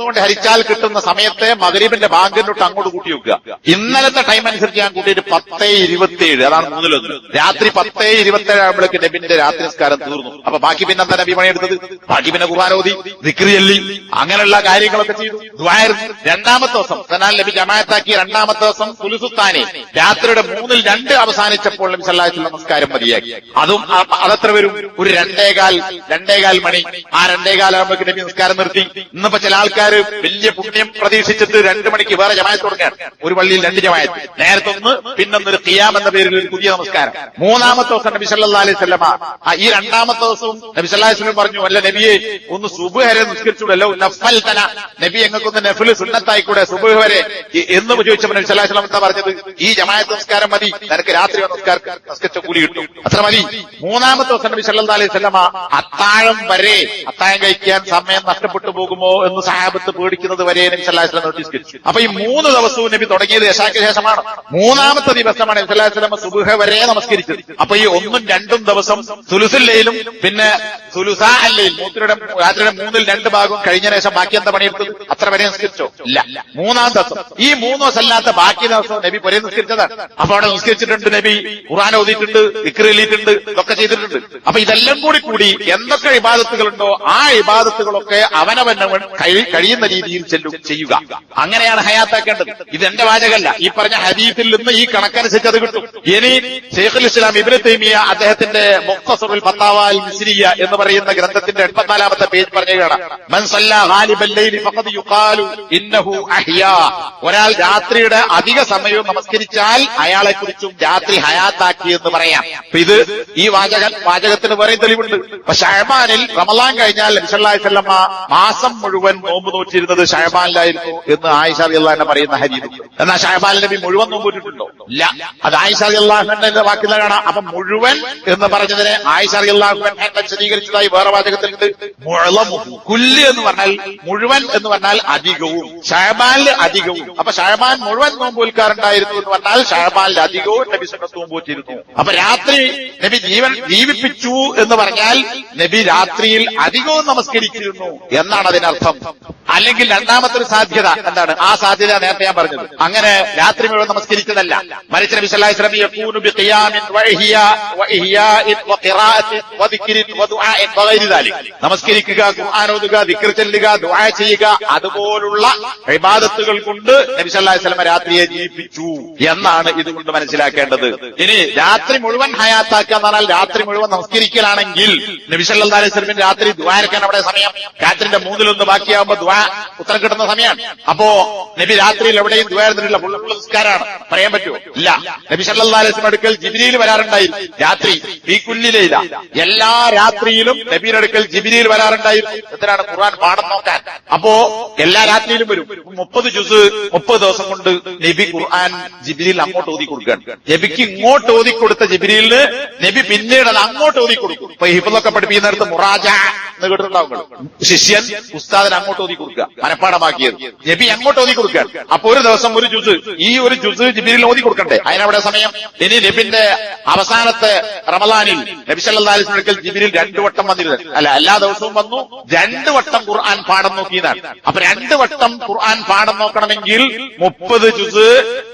കൊണ്ട് ഹരിച്ചാൽ കിട്ടുന്ന സമയത്തെ മഗ്രിബിന്റെ ബാങ്കിനോട്ട് അങ്ങോട്ട് കൂട്ടി വെക്കുക. ഇന്നലത്തെ ടൈം അനുസരിച്ച് ഞാൻ കൂട്ടിയിട്ട് 10:27, അതാണ് 1/3. രാത്രി 10:27 ആകുമ്പോഴേക്ക് നബിന്റെ രാത്രി നിസ്കാരം തീർന്നു. അപ്പൊ ബാക്കി പിന്നെ എന്താ നബി പണിയെടുത്തത്? ബാക്കി പിന്നെ ഖുർആൻ ഓതി, ദിക്ർ ചൊല്ലി, അങ്ങനെയുള്ള കാര്യങ്ങളൊക്കെ ചെയ്തു. ദുആയിരുന്നു. 2-ാമത്തെ ദിവസം എന്നാൽ നബി ജമാഅത്താക്കി 2-ാമത്തെ ദിവസം സുലുസുത്താനി, രാത്രിയുടെ 2/3 അവസാനിച്ചപ്പോൾ നബി സല്ലല്ലാഹു അലൈഹി വസല്ലം നമസ്കാരം മതിയാക്കി. അതും അതത്ര വരും, ഒരു 2:15 മണി. ആ 2:15 ആകുമ്പോഴേക്ക് നബി നിസ്കാരം നിർത്തി. ഇന്നിപ്പോ ചില ആൾക്കാർ വലിയ പുണ്യം പ്രതീക്ഷിച്ചിട്ട് 2 മണിക്ക് വേറെ ജമാഅത്ത് തുടങ്ങുകയാണ്. ഒരു പള്ളിയിൽ 2 ജമാഅത്ത്, നേരത്തെ ഒന്ന് പിന്നൊന്നൊരു ഖിയാം എന്ന പേരിൽ ഒരു പുതിയ നമസ്കാരം. 3-ാമത്തെ ദിവസം നബി സല്ലല്ലാഹു അലൈഹി വസല്ലമ ഈ 2-ാമത്തെ ദിവസവും നബി സല്ലല്ലാഹു അലൈഹി വസല്ലം പറഞ്ഞു, അല്ല നബിയെ ഒന്ന് സുബ്ഹ് വരെ നിസ്കരിച്ചൂടല്ലോ, നഫൽ തന, നബി ഞങ്ങൾക്കൊന്ന് നഫിൽ സുന്നത്തായിക്കൂടെ സുബ്ഹ് വരെ എന്ന് ചോദിച്ചപ്പോൾ നബി സല്ലല്ലാഹു അലൈഹി വസല്ലം എന്താ പറഞ്ഞത്? ഈ ജമാഅത്ത് നമസ്കാരം മതി, നിനക്ക് രാത്രി നിസ്കരിച്ച കൂലി കിട്ടും, അത്ര മതി. 3-ാമത്തെ ദിവസം നബി സല്ലല്ലാഹു അലൈഹി വസല്ലമ അത്താഴം വരെ, അത്താഴം കഴിക്കാൻ സമയം നഷ്ടപ്പെട്ടു പോകുമോ എന്ന് സഹാബത്ത് പേടിക്കുന്നത് വരെ നബി സല്ലല്ലാഹു അലൈഹി വസല്ലം നിസ്കരിച്ചു. അപ്പൊ ഈ 3 ദിവസവും നബി തുടങ്ങിയത് ഇശാക്ക് ശേഷമാണ്. 3-ാമത്തെ ദിവസമാണ് നബി സല്ലല്ലാഹു അലൈഹി വസല്ലം സുബ്ഹ് വരെ നമസ്കരിച്ചത്. അപ്പൊ ഈ 1ഉം 2ഉം ദിവസം സുലുസുൽ ലൈലും പിന്നെ സുലുസാ അല്ലയിൽ, രാത്രിയുടെ 3/2 ഭാഗവും കഴിഞ്ഞ ശേഷം ബാക്കി എന്താ പണിയെടുത്തത്? അത്ര വരെ നിസ്കരിച്ചോ? ഇല്ല. 3-ാം ദിവസം ഈ 3 ദിവസം അല്ലാത്ത ബാക്കി ദിവസം നബി പുരേ നിസ്കരിച്ചതാണ്. അപ്പൊ അവിടെ നിസ്കരിച്ചിട്ടുണ്ട്, നബി ഖുർആൻ ഓതിയിട്ടുണ്ട്, ദിക്ർ ചൊല്ലിയിട്ടുണ്ട്, ഇതൊക്കെ ചെയ്തിട്ടുണ്ട്. അപ്പൊ ഇതെല്ലാം കൂടി എന്തൊക്കെ ഇബാദത്തുകളുണ്ടോ ആ ഇബാദത്തുകളൊക്കെ അവനവനവൻ കഴിയുന്ന രീതിയിൽ ചെയ്യുക. അങ്ങനെയാണ് ഹയാത്താക്കേണ്ടത്. ഇത് എന്റെ വാചകമല്ല, ഈ പറഞ്ഞ ഹദീസിൽ നിന്ന് ഈ കണക്കനുസരിച്ച് അത് കിട്ടും. ഇനി ശൈഖുൽ ഇസ്ലാം ഇബ്നു തൈമിയ അദ്ദേഹത്തിന്റെ മുഖ്തസറുൽ ഫത്താവ അൽ മിസ്രിയ എന്ന് പറയുന്ന ഗ്രന്ഥത്തിന്റെ 84-ാമത്തെ പേജ് പറയുകയാണ്, മൻ സല്ലാ ഗാലിബൽ ലൈലി ഫഖദ് യുഖാലു ഇന്നഹു അഹ്യാ, ഒരാൾ രാത്രിയുടെ അധിക സമയവും നമസ്കരിച്ചാൽ അയാളെ കുറിച്ചും രാത്രി ഹയാത്താക്കി എന്ന് പറയാം. അപ്പൊ ഇത് ഈ വാചകത്തിന് വേറെ തെളിവുണ്ട്. അപ്പൊ ശഅബാനിൽ റമളാൻ കഴിഞ്ഞാൽ നബി സല്ലല്ലാഹു അലൈഹി വസല്ലം മാസം മുഴുവൻ നോമ്പ് നോറ്റിരുന്നത് ശഅബാനിലായിരുന്നു എന്ന് ആയിഷ റളിയല്ലാഹു അൻഹ പറയുന്ന ഹദീസ്. എന്നാൽ ശഅബാനിൽ നബി മുഴുവൻ നോമ്പിട്ടുണ്ടോ? ഇല്ല. അത് ആയിഷ റളിയല്ലാഹു അൻഹയുടെ വാക്കിലാണ് കാണാം. അപ്പൊ മുഴുവൻ എന്ന് പറഞ്ഞതിനെ ആയിഷ റളിയല്ലാഹു അൻഹ വിശദീകരിച്ചതായി വേറെ വാചകത്തിലുണ്ട്. കുല്ല് എന്ന് പറഞ്ഞാൽ, മുഴുവൻ എന്ന് പറഞ്ഞാൽ അധികവും, ശഅബാനിൽ അധികവും. അപ്പൊ ശഅബാൻ മുഴുവൻ നോമ്പ് വിൽക്കാറുണ്ടായിരുന്നു എന്ന് പറഞ്ഞാൽ ശഅബാനിൽ അധികവും നബി സുന്നത്ത് നോമ്പ് വെച്ചിരുന്നു. അപ്പൊ രാത്രി നബി ജീവിപ്പിച്ചു എന്ന് പറഞ്ഞാൽ നബി രാത്രിയിൽ അധികവും നമസ്കരിച്ചിരുന്നു എന്നാണ് അതിനർത്ഥം. അല്ലെങ്കിൽ 2-ാമത്തെ ഒരു സാധ്യത എന്താണ്? ആ സാധ്യത നേരത്തെ ഞാൻ പറഞ്ഞത്. അങ്ങനെ രാത്രി മുഴുവൻ നമസ്കരിച്ചതല്ല, മറിച്ച് നബി സല്ലല്ലാഹു അലൈഹി വസല്ലം യകൂനു ബിഖിയാമിൻ വഇഹ്യാഇൻ വഖിറാഅത്തിൻ വദിക്രിൻ വദുആഇൻ വഗൈരി ദാലിക്, നമസ്കരിക്കുക, ഖുർആൻ ഓതുക, ദിക്ർ ചൊല്ലുക, ദുആ ചെയ്യുക, അതുപോലുള്ള ഇബാദത്തുകൾ കൊണ്ട് നബി സല്ലല്ലാഹു അലൈഹി വസല്ലം രാത്രിയെ ജീവിപ്പിച്ചു എന്നാണ് ഇതുകൊണ്ട് മനസ്സിലാക്കേണ്ടത്. ഇനി രാത്രി മുഴുവൻ ഹയാത്താക്കുക എന്ന് പറഞ്ഞാൽ രാത്രി മുഴുവൻ നമസ്കരിക്കലാണെങ്കിൽ നബി സല്ലല്ലാഹു അലൈഹി വസല്ലം രാത്രി ദുആ എടുക്കാൻ അവിടെ സമയം, രാത്രിയുടെ 1/3 ബാക്കിയാകുമ്പോൾ ദുആ ഉത്തരം കിട്ടുന്ന സമയമാണ്. അപ്പോ നബി രാത്രിയിൽ എവിടെയും ദുആ എടുത്തിട്ടില്ല, ഫുൾ നിസ്കാരമാണ്. പറയാൻ പറ്റുമോ? ഇല്ല. നബി സല്ലല്ലാഹു അലൈഹി വസല്ലം അടുക്കൽ ജിബ്രീൽ വരാറുണ്ടായിരുന്നു രാത്രി, ഫീ കുല്ലി ലൈല, എല്ലാ രാത്രിയിലും നബിയുടെ അടുക്കൽ ജിബ്രീൽ വരാറുണ്ടായിരുന്നു. എന്തിനാണ്? ഖുർആൻ പാഠം നോക്കാൻ. അപ്പോ എല്ലാ രാത്രിയിലും വരും. 30 ജുസ് 30 ദിവസം കൊണ്ട് നബി ഖുർആൻ ജിബ്രീൽ അങ്ങോട്ട് ഓതി കൊടുക്കുകയാണ്. നബിക്ക് ഇങ്ങോട്ട് ഓതി കൊടുത്ത ജിബ്രീലിന് നബി പിന്നീട് അത് അങ്ങോട്ട് ഓതി കൊടുക്കും. ഇപ്പൊ ഹിഫ്ളൊക്കെ പഠിപ്പിക്കുന്നിടത്ത് മുറാജ എന്ന് കേട്ടിട്ടുണ്ടാവും. ശിഷ്യൻ ഉസ്താദിന് അങ്ങോട്ട് ഓതി കൊടുക്കുക. മനഃപ്പാടമാക്കിയത്. നബി അങ്ങോട്ട് ഓതി കൊടുക്കുകയാണ്. അപ്പൊ ഒരു ദിവസം ഒരു ജുസ്, ഈ ഒരു ജുസ് ജിബ്രീൽ ഓതി കൊടുക്കണ്ടേ, അതിനവിടെ സമയം. ഇനി നബിന്റെ അവസാനത്തെ റമളാനിൽ നബി സല്ലല്ലാഹു അലൈഹി വസല്ലം ജിബ്രീൽ 2 വട്ടം വന്നിരുന്നു. അല്ല, എല്ലാ ദിവസവും വന്നു, 2 വട്ടം ഖുർആൻ പാഠം നോക്കിയതാണ്. അപ്പൊ 2 വട്ടം ഖുർആൻ പാഠം നോക്കണമെങ്കിൽ 30 ജുസ്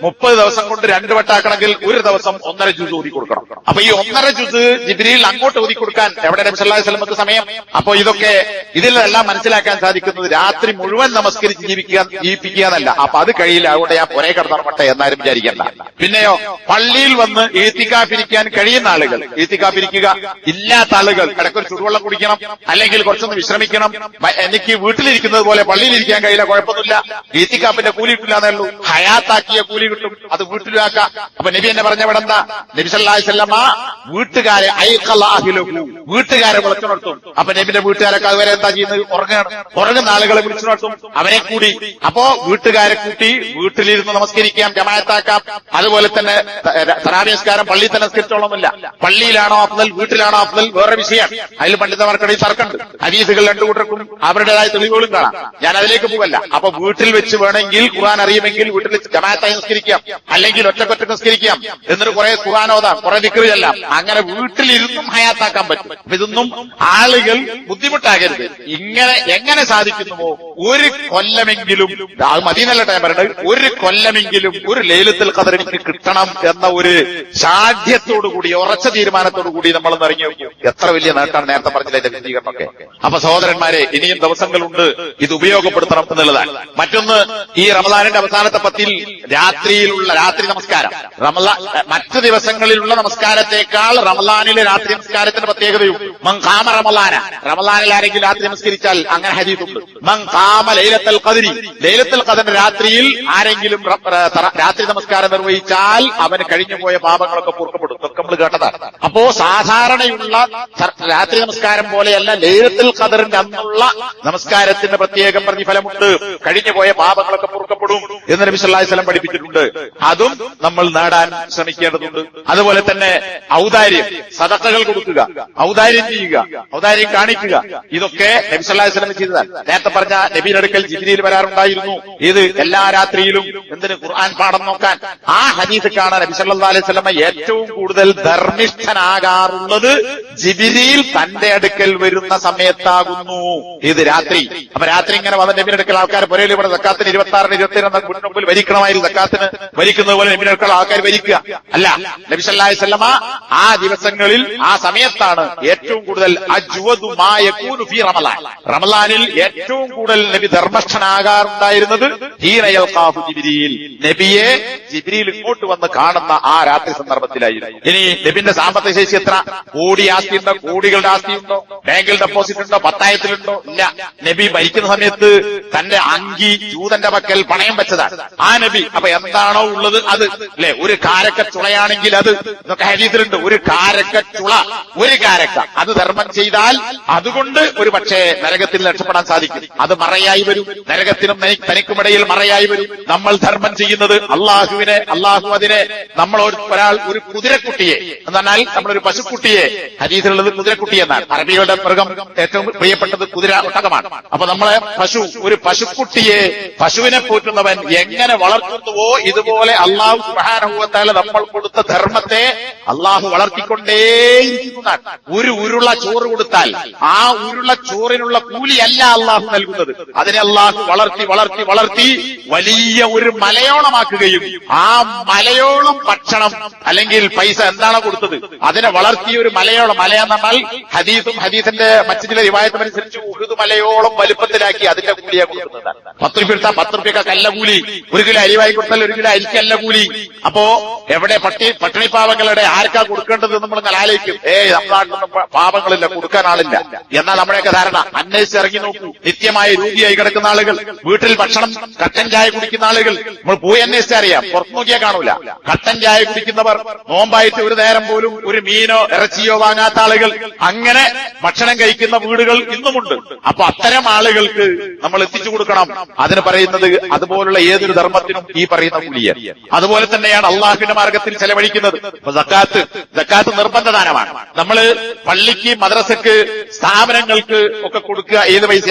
30 ദിവസം കൊണ്ട് 2 വട്ടാക്കണമെങ്കിൽ ഒരു ദിവസം 1.5 ജുസ് ഓതി കൊടുക്കണം. അപ്പൊ ഈ 1.5 ജുസ് ജിബ്രീൽ അങ്ങോട്ട് ഓതി കൊടുക്കാൻ എവിടെ നബി സല്ലല്ലാഹു അലൈഹി വസല്ലമക്ക് സമയം? അപ്പൊ ഇതൊക്കെ ഇതിലെല്ലാം മനസ്സിലാക്കാൻ സാധിക്കുന്നത് രാത്രി മുഴുവൻ നമസ്കരിച്ച് ജീവിപ്പിക്കുക എന്നല്ല. അപ്പൊ അത് കഴിയില്ല, അതുകൊണ്ട് ഞാൻ പുറേ കിടന്നോട്ടെ എന്നാരും വിചാരിക്കണ്ട. പിന്നെയോ, പള്ളിയിൽ വന്ന് ഈത്തിക്കാഫിരിക്കാൻ കഴിയുന്ന ആളുകൾ ഈത്തിക്കാഫിരിക്കുക, ഇല്ലാത്ത ആളുകൾ ഇടയ്ക്കൊരു ചുടുവെള്ളം കുടിക്കണം, അല്ലെങ്കിൽ കുറച്ചൊന്ന് വിശ്രമിക്കണം. എനിക്ക് വീട്ടിലിരിക്കുന്നത് പോലെ പള്ളിയിലിരിക്കാൻ കഴിയില്ല, കുഴപ്പമൊന്നുമില്ല, ഈത്തിക്കാഫിന്റെ കൂലി കിട്ടില്ല എന്നേ ഉള്ളൂ, ഹയാത്താക്കിയ കൂലി കിട്ടും, അത് വീട്ടിലാക്കാം. അപ്പൊ നബി എന്നെ പറഞ്ഞ ഇവിടെ എന്താ? നബി സല്ലല്ലാഹു അലൈഹി വസല്ലമ വീട്ടുകാരെ വീട്ടുകാരെ വിളിച്ചു നടത്തും. അപ്പൊ നബിന്റെ വീട്ടുകാരൊക്കെ അതുവരെ എന്താ ചെയ്യുന്നത്? ഉറങ്ങുന്ന ആളുകളെ വിളിച്ചു നടത്തും, അവരെ കൂടി. അപ്പോ വീട്ടുകാരെ കൂട്ടി വീട്ടിലിരുന്ന് നമസ്കരിക്കാം, ജമാഅത്താക്കാം. അതുപോലെ തന്നെ തറാവീഹ് നിസ്കാരം പള്ളിയിൽ തന്നെ നിസ്കരിച്ചോളമില്ല. പള്ളിയിലാണോ അഫ്ദൽ, വീട്ടിലാണോ അഫ്ദൽ, വേറെ വിഷയമാണ്. അതിൽ പണ്ഡിതന്മാർക്കിടയിൽ തർക്കമുണ്ട്. ഹദീസുകൾ 2 കൂട്ടർക്കും അവരുടേതായ തെളിവുകളും കാണാം. ഞാൻ അതിലേക്ക് പോകല്ല. അപ്പൊ വീട്ടിൽ വെച്ച് വേണമെങ്കിൽ ഖുർആൻ അറിയുമെങ്കിൽ വീട്ടിൽ ജമാഅത്തായി നിസ്കരിക്കാം, അല്ലെങ്കിൽ ഒറ്റക്കൊറ്റ നിസ്കരിക്കാം, എന്നിട്ട് കുറെ ഖുർആൻ ഓതാം, കുറെ ദിക്ർ ചെല്ലാം. അങ്ങനെ വീട്ടിലിരുന്നും ഹയാത്താക്കാൻ പറ്റും. അപ്പൊ ഇതൊന്നും ആളുകൾ ബുദ്ധിമുട്ടാകരുത്. ഇങ്ങനെ എങ്ങനെ സാധിക്കുന്നുവോ ഒരു കൊല്ലമെങ്കിലും, അത് മദീനല്ല ഞാൻ പറയുന്നത്, ഒരു കൊല്ലമെങ്കിലും ഒരു ലൈലത്തുൽ ഖദർ എനിക്ക് കിട്ടണം എന്ന ഒരു ശാഠ്യത്തോടുകൂടി, ഉറച്ച തീരുമാനത്തോടുകൂടി നമ്മൾ ഇറങ്ങി നോക്കും. എത്ര വലിയ നേട്ടമാണ് നേരത്തെ പറഞ്ഞില്ല എന്റെ വിശദീകരണമൊക്കെ. അപ്പൊ സഹോദരന്മാരെ, ഇനിയും ദിവസങ്ങളുണ്ട്, ഇത് ഉപയോഗപ്പെടുത്തണം എന്നുള്ളതാണ്. മറ്റൊന്ന്, ഈ റമളാനിന്റെ അവസാനത്തെ 10 രാത്രിയിലുള്ള രാത്രി നമസ്കാരം, മറ്റു ദിവസങ്ങളിലുള്ള നമസ്കാരത്തെക്കാൾ റമളാനിലെ രാത്രി നമസ്കാരത്തിന്റെ പ്രത്യേകതയും. മൻ ഖാമ റമളാന, റമളാനിൽ ആരെങ്കിലും രാത്രി നമസ്കരിച്ചാൽ, അങ്ങനെ ഹദീസുണ്ട്. മൻ ഖാമ ലൈലത്തുൽ ഖദ്രി, ലൈലത്തുൽ ഖദറിന്റെ രാത്രിയിൽ ആരെങ്കിലും രാത്രി നമസ്കാരം നിർവഹിച്ചാൽ അവന് കഴിഞ്ഞുപോയ പാപങ്ങളൊക്കെ പൊറുക്കപ്പെടും. ഇതൊക്കെ നമ്മൾ കേട്ടതാണ്. അപ്പോ സാധാരണയുള്ള രാത്രി നമസ്കാരം പോലെയല്ല ലൈലത്തുൽ ഖദറിന്റെ അന്നുള്ള നമസ്കാരത്തിന്റെ പ്രത്യേകം പ്രതിഫലമുണ്ട്. കഴിഞ്ഞുപോയ പാപങ്ങളൊക്കെ പൊറുക്കപ്പെടും എന്ന് നബി സല്ലല്ലാഹു അലൈഹി വസല്ലം പഠിപ്പിച്ചിട്ടുണ്ട്. അതും നമ്മൾ നേടാൻ ശ്രമിക്കേണ്ടതുണ്ട്. അതുപോലെ തന്നെ ഔദാര്യം, സദഖകൾ കൊടുക്കുക, ഔദാര്യം ചെയ്യുക, ഔദാര്യം കാണിക്കുക, ഇതൊക്കെ നബി സല്ലല്ലാഹു അലൈഹി വസല്ലം ചെയ്തതാണ്. നേരത്തെ പറഞ്ഞ നബിയുടെ അടുക്കൽ ജിബ്രീൽ വരാറുണ്ടായിരുന്നു. ഇത് എല്ലാ രാത്രിയിലും എന്തിന്? ഖുർആൻ പാഠം നോക്കാൻ. ആ ഹദീസ് കാണാൻ നബി സല്ലല്ലാഹു അലൈഹി വസല്ലം ഏറ്റവും കൂടുതൽ ധർമ്മിഷ്ഠനാകാറുള്ളത് ജിബ്രീൽ തന്റെ അടുക്കൽ വരുന്ന സമയത്താകുന്നു. ഇത് രാത്രി. അപ്പൊ രാത്രി ഇങ്ങനെ വന്ന നബിയുടെ അടുക്കൽ ആൾക്കാർ പുരയിൽ ഇവിടെ സക്കാത്തിന് 26, 27 മുമ്പിൽ വരിക്കണമായിരുന്നു. സക്കാത്തിന് വരിക്കുന്നത് പോലെ നബിയുടെ അടുക്കൽ ആൾക്കാർ വരിക്കുക അല്ല. നബി സല്ലല്ലാഹു അലൈഹി വസല്ലം ആ ദിവസങ്ങളിൽ, ആ സമയത്താണ് ഏറ്റവും കൂടുതൽ റമളാനിൽ ഏറ്റവും കൂടുതൽ നബി ധർമ്മഷ്ഠനാകാറുണ്ടായിരുന്നത്. ജിബ്രീൽ, നബിയെ ജിബ്രീൽ ഇങ്ങോട്ട് വന്ന് കാണുന്ന ആ രാത്രി സന്ദർഭത്തിലായിരുന്നു. ഇനി നബിന്റെ സാമ്പത്തിക ശേഷി എത്ര? കോടി ആസ്തിയുണ്ടോ? കോടികളുടെ ആസ്തിയുണ്ടോ? ബാങ്കിൽ ഡെപ്പോസിറ്റ് ഉണ്ടോ? പത്തായത്തിലുണ്ടോ? ഇല്ല. നബി മരിക്കുന്ന സമയത്ത് തന്റെ അങ്കി ജൂതന്റെ പക്കൽ പണയം വെച്ചതാണ് ആ നബി. അപ്പൊ എന്താണോ ഉള്ളത് അത്, അല്ലെ? ഒരു കാരക്ക ചുളയാണെങ്കിൽ അത്, ഇതൊക്കെ ഹദീസിലുണ്ട്. ഒരു കാരക്ക ചുള, ഒരു കാരക്ക, അത് ധർമ്മം ചെയ്താൽ അതുകൊണ്ട് ഒരു പക്ഷേ നരകത്തിൽ രക്ഷപ്പെടാൻ സാധിക്കും. അത് മറയായി വരും, നരകത്തിനും തനിക്കുമിടയിൽ മറയായി വരും. നമ്മൾ ധർമ്മം ചെയ്യുന്നത് അള്ളാഹുവിനെ, അള്ളാഹു അതിനെ, നമ്മൾ ഒരാൾ ഒരു കുതിരക്കുട്ടിയെ എന്നാൽ നമ്മളൊരു പശുക്കുട്ടിയെ, ഹദീസിലുള്ളത് കുതിരക്കുട്ടി എന്നാണ്. അറബികളുടെ മൃഗം ഏറ്റവും പ്രിയപ്പെട്ടത് കുതിര, ഒട്ടകമാണ്. അപ്പൊ നമ്മളെ ഒരു പശുക്കുട്ടിയെ, പശുവിനെ പോറ്റുന്നവൻ എങ്ങനെ വളർത്തുന്നുവോ ഇതുപോലെ അള്ളാഹു സുബ്ഹാനഹു വ തആല നമ്മൾ കൊടുത്ത ധർമ്മത്തെ അള്ളാഹു വളർത്തിക്കൊണ്ടേയിരിക്കുന്നതാണ്. ഒരു ഉരുള ചോറ് കൊടുത്താൽ ആ ഉരുള ചോറിനുള്ള കൂലിയല്ല അള്ളാഹു നൽകുന്നത്. അതിനെ അള്ളാഹു വളർത്തി വളർത്തി വളർത്തി വലിയ ഒരു മലയോളമാക്കുകയും ആ മലയോളം ഭക്ഷണം അല്ലെങ്കിൽ പൈസ എന്താണോ കൊടുത്തത് അതിനെ വളർത്തിയ ഒരു മലയോളം, മലയെന്ന് പറഞ്ഞാൽ ഹദീസിന്റെ മറ്റു ചില റിവായത്തും അനുസരിച്ച് ഉഹുദ് മലയോളം വലുപ്പത്തിലാക്കി അതിന്റെ കൂലിയാ കൊടുക്കുന്നതാണ്. 10 രൂപ എടുത്താൽ 10 രൂപയ്ക്ക് കല്ല കൂലി, 1 കിലോ അരിവായി കൊടുത്താൽ 1 കിലോ അരിക്കല്ല കൂലി. അപ്പോ എവിടെ പട്ടിണി പാവങ്ങളുടെ ആർക്കാ കൊടുക്കേണ്ടത് നമ്മൾ ആലോചിക്കും. നമ്മളാട്ടൊന്നും പാവങ്ങളില്ല, കൊടുക്കാൻ ആളില്ല. എന്നാൽ നമ്മുടെയൊക്കെ ധാരണ, അന്വേഷിച്ച് ഇറങ്ങി നോക്കൂ. നിത്യമായ രോഗിയായി കിടക്കുന്ന ആളുകൾ, വീട്ടിൽ ഭക്ഷണം കട്ടൻ ചായ കുടിക്കുന്ന ആളുകൾ, നമ്മൾ പോയി അന്വേഷിച്ചറിയാം, പുറത്തു നോക്കിയാൽ കാണൂല. കട്ടൻ ചായ കുടിക്കുന്നവർ, നോമ്പായിട്ട് ഒരു നേരം പോലും ഒരു മീനോ ഇറച്ചിയോ വാങ്ങാത്ത ആളുകൾ, അങ്ങനെ ഭക്ഷണം കഴിക്കുന്ന വീടുകൾ ഇന്നുമുണ്ട്. അപ്പൊ അത്തരം ആളുകൾക്ക് നമ്മൾ എത്തിച്ചു കൊടുക്കണം. അതിന് പറയുന്നത് അതുപോലുള്ള ഏതൊരു ധർമ്മത്തിനും ഈ പറയുന്ന കൂലിയ. അതുപോലെ തന്നെയാണ് അള്ളാഹുവിന്റെ മാർഗത്തിൽ ചെലവഴിക്കുന്നത്. സക്കാത്ത് നിർബന്ധദാനമാണ്. നമ്മള് പള്ളിക്ക്, മദ്രസക്ക്, സ്ഥാപനങ്ങൾക്ക് ഒക്കെ കൊടുക്കുക ഏത് പൈസ?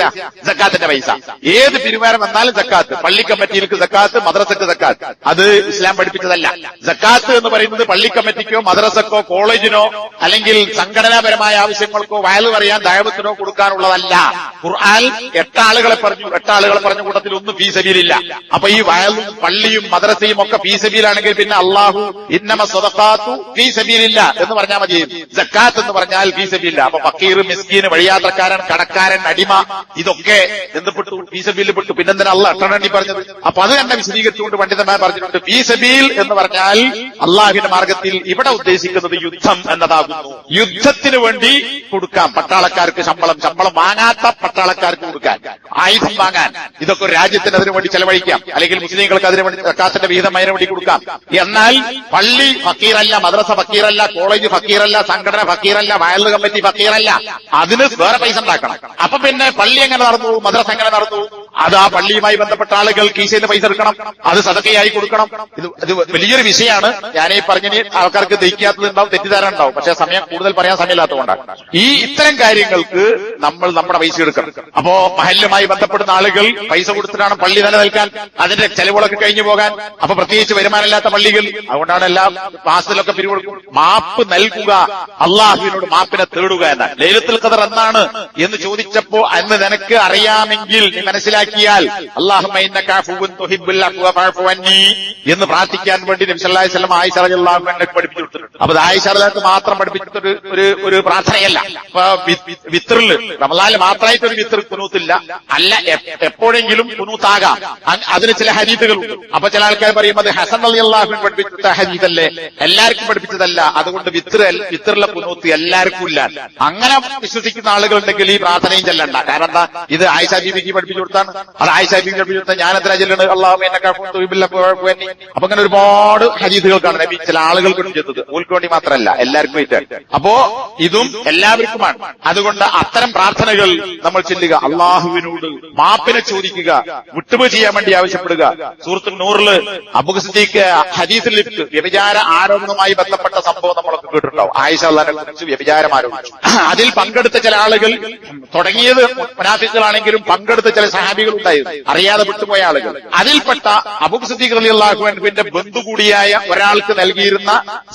സക്കാത്തിന്റെ പൈസ. ഏത് പിരിവാരം വന്നാലും സക്കാത്ത്. പള്ളി കമ്മിറ്റിയിലേക്ക് സക്കാത്ത്, മദ്രസക്ക് സക്കാത്ത്. അത് ഇസ്ലാം പഠിപ്പിച്ചതല്ല. സക്കാത്ത് എന്ന് പറയുന്നത് പള്ളി കമ്മിറ്റിക്കോ മദ്രസക്കോ കോളേജിനോ അല്ലെങ്കിൽ സംഘടനാപരമായ ആവശ്യങ്ങൾക്കോ വയല് പറയാൻ ദഅവത്തിനോ കൊടുക്കാനുള്ളതല്ല. ഖുർആൻ 8 ആളുകളെ പറഞ്ഞ കൂട്ടത്തിൽ ഒന്നും ഫീ സബീലില്ല. അപ്പൊ ഈ വയലും പള്ളിയും മദ്രസയും ഒക്കെ ഫീ സബീലാണെങ്കിൽ പിന്നെ അല്ലാഹു ഇന്നമ സ്വദഖാത്തു ഫീ സബീലില്ല എന്ന് പറഞ്ഞാൽ മതി. സക്കാത്ത് എന്ന് പറഞ്ഞാൽ ഫീ സബീലില്ല. അപ്പൊ ഫക്കീർ, മിസ്കീൻ, വഴിയാത്രക്കാരൻ, കടക്കാരൻ, അടിമ ഇതൊക്കെ എന്ത് പെട്ടു? ഫീ സബീലിൽ പെട്ടു. പിന്നെന്തിനാ അള്ളാഹ് എട്ടെണ്ണി പറഞ്ഞത്? അപ്പൊ അത് തന്നെ വിശദീകരിച്ചുകൊണ്ട് പണ്ഡിതന്മാർ പറഞ്ഞിട്ടുണ്ട്, ഫീ സബീൽ എന്ന് പറഞ്ഞാൽ അള്ളാഹുവിന്റെ മാർഗത്തിൽ ഇവിടെ ഉദ്ദേശിക്കുന്നത് യുദ്ധം എന്നതാകുന്നു. യുദ്ധത്തിന് വേണ്ടി കൊടുക്കാം. പട്ടാളക്കാർക്ക് ശമ്പളം വാങ്ങാത്ത പട്ടാളക്കാർക്ക് കൊടുക്കാൻ, ആയുധം വാങ്ങാൻ, ഇതൊക്കെ ഒരു രാജ്യത്തിന് അതിനു വേണ്ടി ചെലവഴിക്കാം. അല്ലെങ്കിൽ മുസ്ലിങ്ങൾക്ക് അതിനു വേണ്ടി സക്കാത്തിന്റെ വിഹിതം അതിനു വേണ്ടി കൊടുക്കാം. എന്നാൽ പള്ളി ഫക്കീറല്ല, മദ്രസ ഫക്കീറല്ല, കോളേജ് ഫക്കീറല്ല, സംഘടന ഫക്കീറല്ല, വയൽ കമ്മിറ്റി ഫക്കീറല്ല. അതിന് വേറെ പൈസ ഉണ്ടാക്കണം. അപ്പൊ പിന്നെ പള്ളി എങ്ങനെ നടന്നു, മദ്രസ എങ്ങനെ നടന്നു? അത് ആ പള്ളിയുമായി ബന്ധപ്പെട്ട ആളുകൾ കീശയിൽ പൈസ എടുക്കണം, അത് സദഖയായി കൊടുക്കണം. ഇത് വലിയൊരു വിഷയമാണ്. ഞാനീ പറഞ്ഞതിന് ആൾക്കാർക്ക് ദഹിക്കാത്തതുണ്ടാവും, തെറ്റിദ്ധാരണ ഉണ്ടാവും. പക്ഷേ സമയം കൂടുതൽ പറയാൻ സമയമില്ലാത്തതുകൊണ്ടാണ്. ഇത്തരം കാര്യങ്ങൾക്ക് നമ്മൾ നമ്മുടെ പൈസ എടുക്കണം. അപ്പോ മഹല്ലുമായി ബന്ധപ്പെടുന്ന ആളുകൾ പൈസ കൊടുത്തിട്ടാണ് പള്ളി നിലനിൽക്കാൻ, അതിന്റെ ചെലവുകളൊക്കെ കഴിഞ്ഞു പോകാൻ. അപ്പൊ പ്രത്യേകിച്ച് വരുമാനമില്ലാത്ത പള്ളികൾ, അതുകൊണ്ടാണ് എല്ലാ മാസത്തിലൊക്കെ പിരിവെടുക്കും. മാപ്പ് നൽകുക, അള്ളാഹുവിനോട് മാപ്പിനെ തേടുക എന്നാണ്. ലൈലത്തുൽ ഖദർ എന്നാണ് എന്ന് ചോദിച്ചപ്പോ അന്ന് നിനക്ക് അറിയാമെങ്കിൽ നീ മനസ്സിലാക്കിയാൽ അല്ലാഹുമ്മ ഇന്നക അഫുവ്വുൻ തുഹിബ്ബുൽ അഫ്വ ഫഅഫു അന്നി എന്ന് പ്രാർത്ഥിക്കാൻ വേണ്ടി നബി സല്ലല്ലാഹു അലൈഹി വസല്ലം ആയിഷ റളിയല്ലാഹു അൻഹ പഠിപ്പിച്ചു കൊടുത്തിട്ടുണ്ട്. അപ്പൊ ആയിഷ റളിയല്ലാഹു മാത്രം പഠിപ്പിച്ചിട്ട് ഒരു പ്രാർത്ഥനയല്ല. അപ്പൊ വിത്റിൽ റമളാനിൽ മാത്രമായിട്ട് ഒരു വിത്ർ കുനൂത്തില്ല, അല്ല എപ്പോഴെങ്കിലും കുനൂത്താകാം. അതിന് ചില ഹദീസുകളുണ്ട്. അപ്പൊ ചില ആൾക്കാർ പറയും അത് ഹസൻ റളിയല്ലാഹു അൻഹു പഠിപ്പിച്ച ഹദീസല്ലേ, എല്ലാവർക്കും പഠിപ്പിച്ചതല്ല, അതുകൊണ്ട് വിത്റിലെ കുനൂത്ത് എല്ലാവർക്കും ഇല്ല. അങ്ങനെ വിശ്വസിക്കുന്ന ആളുകളുണ്ടെങ്കിൽ ഈ പ്രാർത്ഥനയും ചെല്ലണ്ട. കാരണം എന്താ? ഇത് ആയിഷ ബീവിക്ക് പഠിപ്പിച്ചു കൊടുത്താണ്. അത് ആയിഷ ബീവി പഠിപ്പിച്ചു കൊടുത്താൽ ഞാൻ എത്ര ചെല്ലുന്നത്? അല്ലാഹുമ്മ ഇന്നക അഫുവ്വുൻ തുഹിബ്ബുൽ അഫ്വ ഫഅഫു അന്നി. അപ്പൊ അങ്ങനെ ഒരുപാട് ഹദീസുകൾക്കാണ് നബി ചില ആളുകൾക്ക് ചെയ്തത്, ഓൽക്ക് വേണ്ടി മാത്രമല്ല, എല്ലാവർക്കും വേണ്ടിയാണ്. അപ്പോ ഇതും എല്ലാവർക്കുമാണ്. അതുകൊണ്ട് അത്തരം പ്രാർത്ഥനകൾ നമ്മൾ ചെല്ലുക, അള്ളാഹുവിനോട് മാപ്പിനെ ചോദിക്കുക, വിട്ടുപോയി ചെയ്യാൻ വേണ്ടി ആവശ്യപ്പെടുക. സൂറത്തുൽ നൂറില് അബൂ സിദ്ദീഖ് ഹദീസിൽ വ്യഭിചാര ആരോപണവുമായി ബന്ധപ്പെട്ട സംഭവം നമ്മളൊക്കെ കേട്ടിട്ടുണ്ടാവും. ആയിഷ അള്ളാഹിനെ കുറിച്ച് വ്യഭിചാരം ആരോപിച്ചു. അതിൽ പങ്കെടുത്ത ചില ആളുകൾ, തുടങ്ങിയത് മുനാഫിക്കുകളാണെങ്കിലും പങ്കെടുത്ത ചില സഹാബികൾ ഉണ്ടായിരുന്നു, അറിയാതെ വിട്ടുപോയ ആളുകൾ. അതിൽപ്പെട്ട അബൂ സിദ്ദീഖ് റളിയല്ലാഹു അൻഹുവിന്റെ ബന്ധു കൂടിയായ ഒരാൾക്ക് നൽകിയിരുന്ന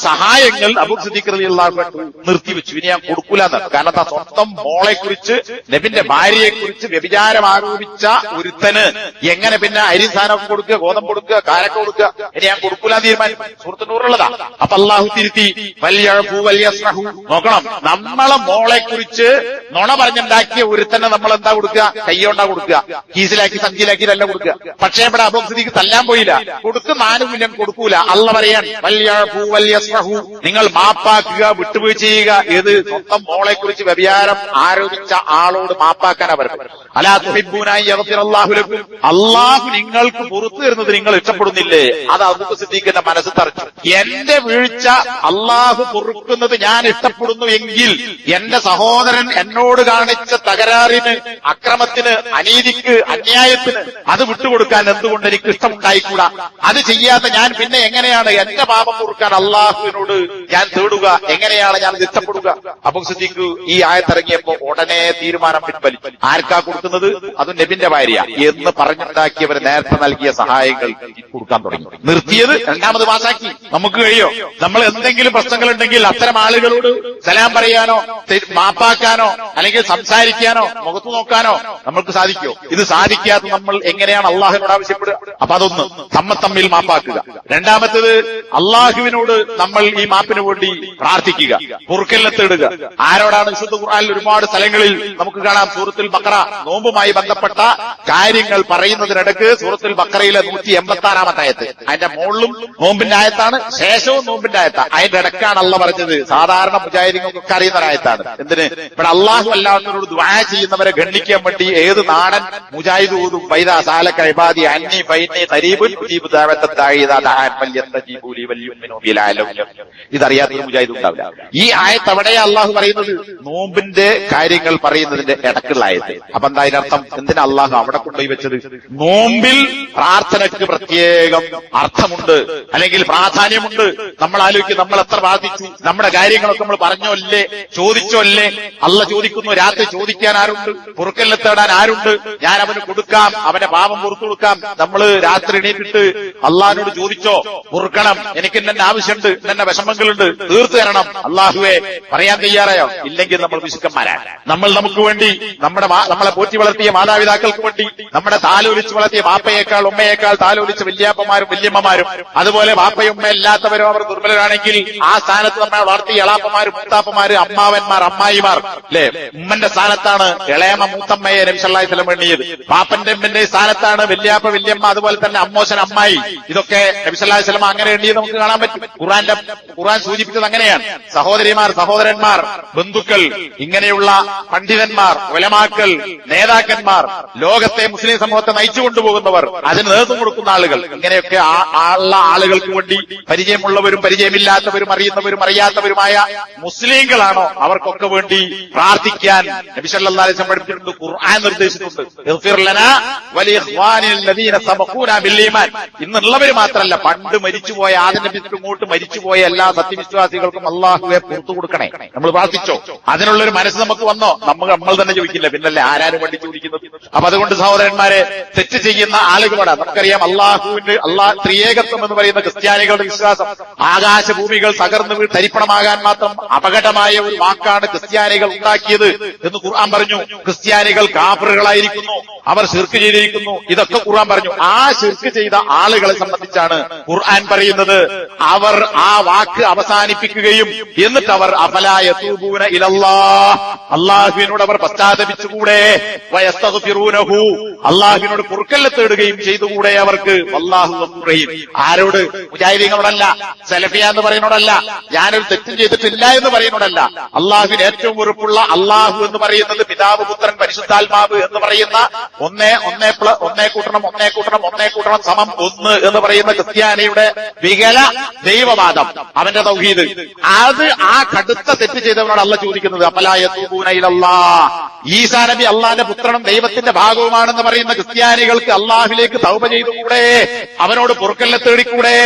സഹായങ്ങൾ അബൂ സിദ്ദീഖ് റളിയല്ലാഹു അൻഹു നിർത്തിവെച്ചു. ഇനി ഞാൻ കൊടുക്കൂലെന്ന്. കാരണം സ്വന്തം മോളെ കുറിച്ച്, നബിന്റെ ഭാര്യയെ കുറിച്ച് വ്യഭിചാരം ആരോപിച്ച ഒരുത്തന് എങ്ങനെ പിന്നെ അരിസാനൊക്കെ കൊടുക്കുക, ഗോതമ്പ് കൊടുക്കുക, കാരക്ക കൊടുക്കുക? ഇനി ഞാൻ കൊടുക്കൂലാന്ന് തീരുമാനിച്ചു. സൂറത്തുൽ നൂറുള്ളതാ. അപ്പൊ അള്ളാഹു തിരുത്തി, വൽയഅഫു വൽയസ്ഫഹു. നോക്കണം, നമ്മളെ മോളെ കുറിച്ച് നുണ പറഞ്ഞുണ്ടാക്കിയ ഒരുത്തന്നെ നമ്മൾ എന്താ കൊടുക്കുക? കയ്യോണ്ടാ കൊടുക്കുക, കീസിലാക്കി സഞ്ചിയിലാക്കിയിട്ടല്ല കൊടുക്കുക. പക്ഷേ ഇവിടെ അബൂ സിദ്ദീഖ് തല്ലാൻ പോയില്ല, കൊടുക്കും, 4 മില്യൺ കൊടുക്കൂല. അള്ള പറയാൻ വൽയഅഫു വൽയസ്ഫഹു, നിങ്ങൾ മാപ്പാക്കുക, വിട്ടുപോയി ചെയ്യുക. ഏത്? സ്വന്തം മോളെ കുറിച്ച് വ്യഭിചാരം ആരോപിച്ച ആളോട് മാപ്പാക്കാനാ പറയുന്നത്. അലാ തുഹിബ്ബൂന യഗ്ഫിറല്ലാഹു ലക്കും, അള്ളാഹു നിങ്ങൾക്ക് പുറത്തു തരുന്നത് നിങ്ങൾ ഇഷ്ടപ്പെടുന്നില്ലേ? അത് അബൂ സിദ്ദീഖിന്റെ മനസ്സ് തറച്ചു. എന്റെ വീഴ്ച അള്ളാഹു പൊറുക്കുന്നത് ഞാൻ ഇഷ്ടപ്പെടുന്നു എങ്കിൽ എന്റെ സഹോദരൻ എന്നോട് കാണിച്ച തകരാറിന്, അക്രമത്തിന്, അനീതിക്ക്, അന്യായത്തിന് അത് വിട്ടുകൊടുക്കാൻ എന്തുകൊണ്ട് എനിക്ക് ഇഷ്ടമുണ്ടായിക്കൂടാ? അത് ചെയ്യാതെ ഞാൻ പിന്നെ എങ്ങനെയാണ് എന്റെ പാപം പൊറുക്കാൻ അള്ളാഹുവിനോട് ഞാൻ തേടുക? എങ്ങനെയാണ് ഞാൻ ഇത് ഇഷ്ടപ്പെടുക? അബൂ സിദ്ദീഖ് ഈ ആയത്തിറങ്ങിയപ്പോ ഉടനെ തീരുമാനം പിൻവലിച്ചു. ആർക്കാ കൊടുക്കുന്നത്? അതും നബിന്റെ ഭാര്യ എന്ന് പറഞ്ഞുണ്ടാക്കിയവർ നേരത്തെ നൽകിയ സഹായങ്ങൾ കൊടുക്കാൻ തുടങ്ങി. നിർത്തിയത് 2ാമത് പാസാക്കി. നമുക്ക് കഴിയോ? നമ്മൾ എന്തെങ്കിലും പ്രശ്നങ്ങളുണ്ടെങ്കിൽ അത്തരം ആളുകളോട് സലാം പറയാനോ, മാപ്പാക്കാനോ, അല്ലെങ്കിൽ സംസാരിക്കാനോ, മുഖത്ത് നോക്കാനോ നമ്മൾക്ക് സാധിക്കോ? ഇത് സാധിക്കാതെ നമ്മൾ എങ്ങനെയാണ് അള്ളാഹുവിനോട് ആവശ്യപ്പെടുക? അപ്പൊ അതൊന്ന്, തമ്മിൽ മാപ്പാക്കുക. 2ാമത്തേത്, അള്ളാഹുവിനോട് നമ്മൾ ഈ മാപ്പിന് വേണ്ടി പ്രാർത്ഥിക്കുക, പൊറുക്കലിനെ തേടുക. ആരോടാണ്? വിശുദ്ധ ഖുർആനിൽ ഒരുപാട് സ്ഥലങ്ങളിൽ നമുക്ക് കാണാം. സൂറത്തുൽ ബഖറ നോമ്പുമായി ബന്ധപ്പെട്ട കാര്യങ്ങൾ പറയുന്നതിനിടക്ക് സൂറത്തുൽ ബഖറയിലെ 186-ാമത്തെ ആയത്ത്, അതിന്റെ മുകളിലും നോമ്പിന്റെ ആയത്താണ്, ശേഷവും നോമ്പിന്റെ ആയത്താണ്. അതിന്റെ ഇടക്കാണ് അള്ള പറഞ്ഞത്. സാധാരണ മുജാഹിദീങ്ങൾക്കൊക്കെ അറിയുന്ന ആയത്താണ്. എന്തിന്? ഇവിടെ അള്ളാഹു അല്ലാത്തവരോട് ദുആ ചെയ്യുന്നവരെ ഗണ്ണിക്കാൻ വേണ്ടി ഏത് നാടൻ മുജാഹിദ് ഓതും? ഫൈദാ സഅലക ഇബാദി അന്നി ഫഇന്നി ഖരീബുൻ ഉജീബു ദഅവത്തദ് ദാഇ ഇദാ ദഅൻ ഫൽയസ്തജീബു ലി വൽയുമിനു ബി ലഅല്ലഹും. ഇതറിയാത്ത മുജാഹിദ് ഉണ്ടാവില്ല. ഈ ആയത്ത് എവിടെയാ അള്ളാഹു പറയുന്നത്? നോമ്പിന്റെ കാര്യങ്ങൾ പറയുന്നതിന്റെ ഇടക്കുള്ള ആയത്ത്. അപ്പൊ എന്താ അതിനർത്ഥം? എന്തിനാ അള്ളാഹു അവിടെ കൊണ്ടുപോയി വെച്ചത്? നോമ്പിൽ പ്രാർത്ഥനയ്ക്ക് പ്രത്യേകം അർത്ഥമുണ്ട്, അല്ലെങ്കിൽ പ്രാധാന്യമുണ്ട്. നമ്മൾ ആലോചിക്കും, നമ്മൾ എത്ര പ്രാർത്ഥിച്ചു, നമ്മുടെ കാര്യങ്ങളൊക്കെ നമ്മൾ പറഞ്ഞോ അല്ലേ, ചോദിച്ചോ അല്ലേ? അള്ള ചോദിക്കുന്നു, രാത്രി ചോദിക്കാൻ ആരുണ്ട്? പൊറുക്കലിനെ തേടാൻ ആരുണ്ട്? തരാനുണ്ട്, ഞാൻ അവന് കൊടുക്കാം, അവന്റെ പാപം പുറത്തു കൊടുക്കാം. നമ്മള് രാത്രി എണീറ്റിട്ട് അള്ളാഹിനോട് ചോദിച്ചോ, പൊറുക്കണം, എനിക്ക് ഇന്നെ ആവശ്യമുണ്ട്, ഇന്നെ വിഷമങ്ങളുണ്ട്, തീർത്തു തരണം, അള്ളാഹുവെ പറയാൻ തയ്യാറായോ? ഇല്ലെങ്കിൽ നമ്മൾ പിശുക്കന്മാരാണ്. നമ്മൾ നമുക്ക് വേണ്ടി, നമ്മളെ പോറ്റി വളർത്തിയ മാതാപിതാക്കൾക്ക് വേണ്ടി, നമ്മുടെ താലോലിച്ച് വളർത്തിയ വാപ്പയേക്കാൾ ഉമ്മയേക്കാൾ താലോലിച്ച വല്യാപ്പമാരും വല്യമ്മമാരും, അതുപോലെ വാപ്പയും ഉമ്മ ഇല്ലാത്തവരും അവർ ദുർബലരാണെങ്കിൽ ആ സ്ഥാനത്ത് നമ്മളെ വളർത്തിയ എളാപ്പമാരും മൂത്താപ്പമാര്, അമ്മാവന്മാർ, അമ്മായിമാർ, അല്ലെ? ഉമ്മന്റെ സ്ഥാനത്താണ് ഇളയമ്മ മൂത്തമ്മയെ നബി സല്ലല്ലാഹു അലൈഹി വസല്ലം എണ്ണിയത്. പാപ്പന്റെ ഉമ്മന്റെ സ്ഥാനത്താണ് വല്യാപ്പ വല്യമ്മ, അതുപോലെ തന്നെ അമ്മോശൻ അമ്മായി. ഇതൊക്കെ നബി സല്ലല്ലാഹു അലൈഹി വസല്ലം അങ്ങനെ എണ്ണിയത് നമുക്ക് കാണാൻ പറ്റും. ഖുർആൻ സൂചിപ്പിച്ചത് അങ്ങനെയാണ്. സഹോദരിമാർ, സഹോദരന്മാർ, ബന്ധുക്കൾ, ഇങ്ങനെയുള്ള പണ്ഡിതന്മാർ, ഉലമാക്കൾ, നേതാക്കന്മാർ, ലോകത്തെ മുസ്ലിം സമൂഹത്തെ നയിച്ചു കൊണ്ടുപോകുന്നവർ, അതിന് നേതൃത്വം കൊടുക്കുന്ന ആളുകൾ, ഇങ്ങനെയൊക്കെ ഉള്ള ആളുകൾക്ക് വേണ്ടി പരിചയമുള്ളവരും പരിചയമില്ലാത്തവരും അറിയുന്നവരും അറിയാത്തവരുമായ മുസ്ലിങ്ങളാണോ അവർക്കൊക്കെ വേണ്ടി പ്രാർത്ഥിക്കാൻ നബി സല്ലല്ലാഹു അലൈഹി വസല്ലം പഠിപ്പിച്ചിട്ടുണ്ട്, ഖുർആൻ നിർദ്ദേശിച്ചിട്ടുണ്ട്. ഇഗ്ഫിർ ലനാ വലിഇഖ്വാനിൽ ലദീന സബഖൂനാ ബിൽ ഈമാൻ. ഇന്നുള്ളവർ മാത്രമല്ല, പണ്ട് മരിച്ചുപോയ, ആദ്യ നബി ഇങ്ങോട്ട് മരിച്ചുപോയ എല്ലാ സത്യവിശ്വാസികൾക്കും അള്ളാഹുവെ പുറത്തു കൊടുക്കണേ. നമ്മൾ പ്രാർത്ഥിച്ചോ? അതിനുള്ളൊരു മനസ്സ് നമുക്ക് വന്നോ? നമ്മൾ തന്നെ ചോദിക്കില്ല, പിന്നല്ലേ ആരാരും വേണ്ടി ചോദിക്കുന്നത്? അപ്പൊ അതുകൊണ്ട് സഹോദരന്മാരെ, തെറ്റ് ചെയ്യുന്ന ആളുകളോട് നമുക്കറിയാം, ത്രിയേകത്വം എന്ന് പറയുന്ന ക്രിസ്ത്യാനികളുടെ വിശ്വാസം, ആകാശഭൂമികൾ തകർന്ന് തരിപ്പണമാകാൻ മാത്രം അപകടമായ ഒരു വാക്കാണ് ക്രിസ്ത്യാനികൾ ഉണ്ടാക്കിയത് എന്ന് ഖുർആൻ പറഞ്ഞു. ക്രിസ്ത്യാനികൾ കാഫിറുകളായിരിക്കുന്നു, അവർ ശിർക്ക് ചെയ്തിരിക്കുന്നു, ഇതൊക്കെ ഖുർആൻ പറഞ്ഞു. ആ ശിർക്ക് ചെയ്ത ആളുകളെ സംബന്ധിച്ചാണ് ഖുർആൻ പറയുന്നത്, അവർ ആ വാക്ക് അവസാനിപ്പിക്കുകയും എന്നിട്ട് അവർ അഫലാ യതൂബൂന ഇലല്ലാഹ്, അള്ളാഹുവിനോട് അവർ പശ്ചാത്തപിച്ചുകൂടെ, വയസ്തഗ്ഫിറൂനഹു, അള്ളാഹുവിനോട് പൊറുക്കൽ തേടുകയും ചെയ്തുകൂടെ അവർക്ക്. വല്ലാഹു ഗഫൂർ റഹീം. ആരോട്? മുജാഹിദീങ്ങളോടല്ല, സലഫിയ എന്ന് പറയുന്നോടല്ല, ഞാനൊരു തെറ്റും ചെയ്തിട്ടില്ല എന്ന് പറയുന്നോടല്ല. അള്ളാഹുവിന് ഏറ്റവും വെറുപ്പുള്ള, അള്ളാഹു എന്ന് പറയുന്നത് പിതാവ്, പുത്രൻ, പരിശുദ്ധാത്മാവ് എന്ന് പറയുന്ന ഒന്നേ കൂട്ടണം സമം ഒന്ന് എന്ന് പറയുന്ന ക്രിസ്ത്യാനിയുടെ വികല ദൈവവാദം, അവന്റെ തൗഹീദ്, അത് ആ കടുത്ത തെറ്റ് ചെയ്തവനോട് അള്ളാഹ് ചോദിക്കുന്നത് അഫലാ യതൂബൂന ഇലല്ലാഹ്. ഈസാ നബി അള്ളാഹിന്റെ പുത്രനും ദൈവത്തിന്റെ ഭാഗവുമാണെന്ന് പറയുന്ന ക്രിസ്ത്യാനികൾക്ക് അള്ളാഹുവിലേക്ക് തൗബ ചെയ്തുകൂടെ? അവനോട് പൊറുക്കലിനെ തേടിക്കൂടെ?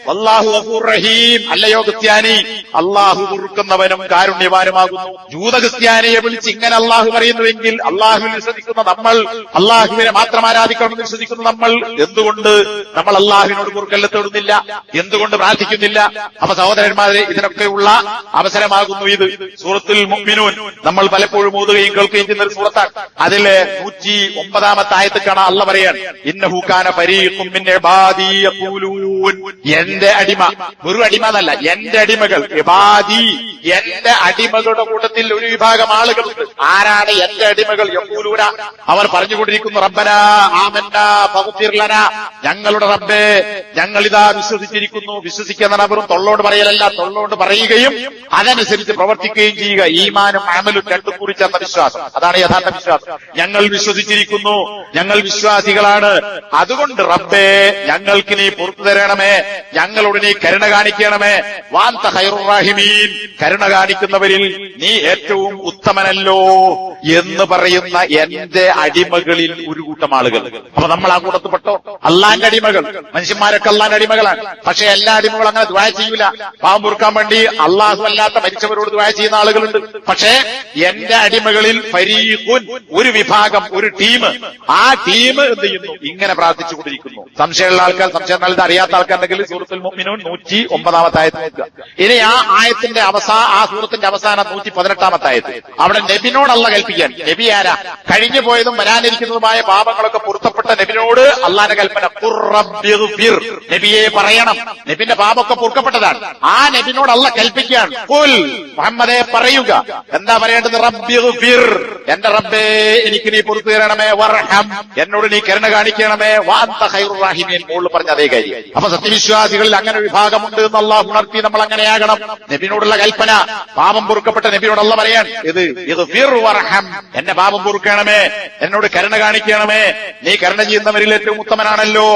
വല്ലാഹു ഗഫൂർ റഹീം. അല്ലയോ ക്രിസ്ത്യാനി, അള്ളാഹു പൊറുക്കുന്നവനും കാരുണ്യവാനുമാകുന്നു. ജൂത ക്രിസ്ത്യാനിയെ വിളിച്ച് ഇങ്ങനെ അള്ളാഹു പറയുന്നുവെങ്കിൽ, അള്ളാഹുവിൽ വിശ്വസിക്കുന്ന നമ്മൾ, അള്ളാഹുവിനെ മാത്രം ആരാധിക്കണമെന്ന് വിശ്വസിക്കുന്ന നമ്മൾ, എന്തുകൊണ്ട് നമ്മൾ അള്ളാഹുവിനോട് പൊറുക്കലിനെ തേടുന്നില്ല? എന്തുകൊണ്ട് പ്രാർത്ഥിക്കുന്നില്ല? അപ്പൊ സഹോദരന്മാരെ, ഇതിനൊക്കെയുള്ള അവസരമാകുന്നു ഇത്. സൂറത്തുൽ മുഅ്മിനൂൻ നമ്മൾ പലപ്പോഴും ഓതുകയും കേൾക്കുകയും ചെയ്യുന്ന ഒരു സൂറത്താണ്. അതിലെ 109 ആയത്തിലാണ് അള്ളാഹ് പറയാൻ, ഇന്നഹു കാന ഫരീഖും മിൻ ഇബാദി യഖൂലൂൻ, എന്റെ അടിമ, ഒരു അടിമ എന്നല്ല, എന്റെ അടിമകൾ, ഇബാദി, എന്റെ അടിമകളുടെ കൂട്ടത്തിൽ ഒരു വിഭാഗം ആളുകളുണ്ട്. ആരാണ് എന്റെ അടിമകൾ? യഖൂലൂന, അവർ പറഞ്ഞുകൊണ്ടിരിക്കുന്നു, റബ്ബനാ ആമന്നാ ഫഗ്ഫിർ ലനാ, ഞങ്ങളുടെ റബ്ബേ, ഞങ്ങളിതാ വിശ്വസിച്ചിരിക്കുന്നു. വിശ്വസിക്കുന്ന വെറും തൊള്ളോട് പറയലല്ല, തൊള്ളോട് പറയുകയും അതനുസരിച്ച് പ്രവർത്തിക്കുകയും ചെയ്യുക. ഈമാനും അമലും രണ്ടും കൂടി ചേർന്ന വിശ്വാസം, അതാണ് യഥാർത്ഥ വിശ്വാസം. ഞങ്ങൾ വിശ്വസിച്ചിരിക്കുന്നു, ഞങ്ങൾ വിശ്വാസികളാണ്, അതുകൊണ്ട് റബ്ബേ ഞങ്ങൾക്ക് നീ പുറത്തു തരണമേ, ഞങ്ങളോട് നീ കരുണ കാണിക്കണമേ. വാന്ത ഖൈറുർ റഹീമീൻ, കരുണ കാണിക്കുന്നവരിൽ നീ ഏറ്റവും ഉത്തമനല്ലോ എന്ന് പറയുന്ന എന്റെ അടിമകളിൽ ഒരു കൂട്ടം ആളുകൾ. അപ്പൊ നമ്മൾ ആ കൂട്ടത്തിൽപ്പെട്ടോ? അള്ളാന്റെ അടിമകൾ, മനുഷ്യന്മാരൊക്കെ അള്ളാന്റെ അടിമകളാണ്. പക്ഷെ എല്ലാ അടിമകളും അങ്ങനെ ദുആ ചെയ്യൂല. പാവം പൊറുക്കാൻ വേണ്ടി അള്ളാഹു അല്ലാത്ത മരിച്ചവരോട് ദുആ ചെയ്യുന്ന ആളുകളുണ്ട്. പക്ഷെ എന്റെ അടിമകളിൽ ഫരീഖുൻ, ഒരു വിഭാഗം, ഒരു ടീം, ആ ടീം എന്ത് ചെയ്യുന്നു? ഇങ്ങനെ പ്രാർത്ഥിച്ചുകൊണ്ടിരിക്കുന്നു. സംശയമുള്ള ആൾക്കാർ, സംശയം നൽകുന്ന അറിയാത്ത ആൾക്കാരുണ്ടെങ്കിൽ സൂറത്തുൽ മുഅ്മിനൂൻ 109 ആയത്ത് നോക്കുക. ഇനി ആ ആയത്തിന്റെ ആ സൂറത്തിന്റെ അവസാനം 118 ആയത്ത്, അവിടെ നബിനോട് അള്ളാഹ് കൽപ്പിക്കാൻ. നബി ആരാ? കഴിഞ്ഞു പോയതും വരാനിരിക്കുന്നതുമായ പാപങ്ങളൊക്കെ പൊറുത്തപ്പെട്ട നബിനോട് അള്ളാന്റെ കൽപ്പന, ഖുർ റബ്ബിഗ്ഫിർ, നബിയെ പറയണം, നബിന്റെ പാപമൊക്കെ പൊറുക്കപ്പെട്ടതാണ്. ആ നബിനോട് അള്ളാഹ് കൽപ്പിക്കാൻ, ഖുൽ, മുഹമ്മദേ പറയുക. എന്താ പറയേണ്ടത്? റബ്ബിഗ്ഫിർ, എന്റെ റബ്ബേ എനിക്ക് നീ പൊറുത്തു തരണമേ, വർഹം, എന്നോട് നീ കരുണ കാണിക്കണമേ, വഅന്ത ഖൈറുർ റഹീമീൻ, മുകളിൽ പറഞ്ഞ അതേ കാര്യം. അപ്പൊ സത്യവിശ്വാസികളിൽ അങ്ങനെ ഒരു വിഭാഗമുണ്ട് എന്ന് അള്ളാഹു ഉണർത്തി. നമ്മൾ അങ്ങനെയാകണം. നബിനോടുള്ള കൽപ്പന, പാപം പൊറുക്കപ്പെട്ട നബിയോട് അള്ളാഹ് പറയാൻ, ഇഗ്ഫിർ വർഹം, എന്റെ പാപം പൊറുക്കണമേ, എന്നോട് കരുണ കാണിക്കണമേ, നീ കരുണ ചെയ്യുന്നവരിൽ ഏറ്റവും ഉത്തമനാണല്ലോ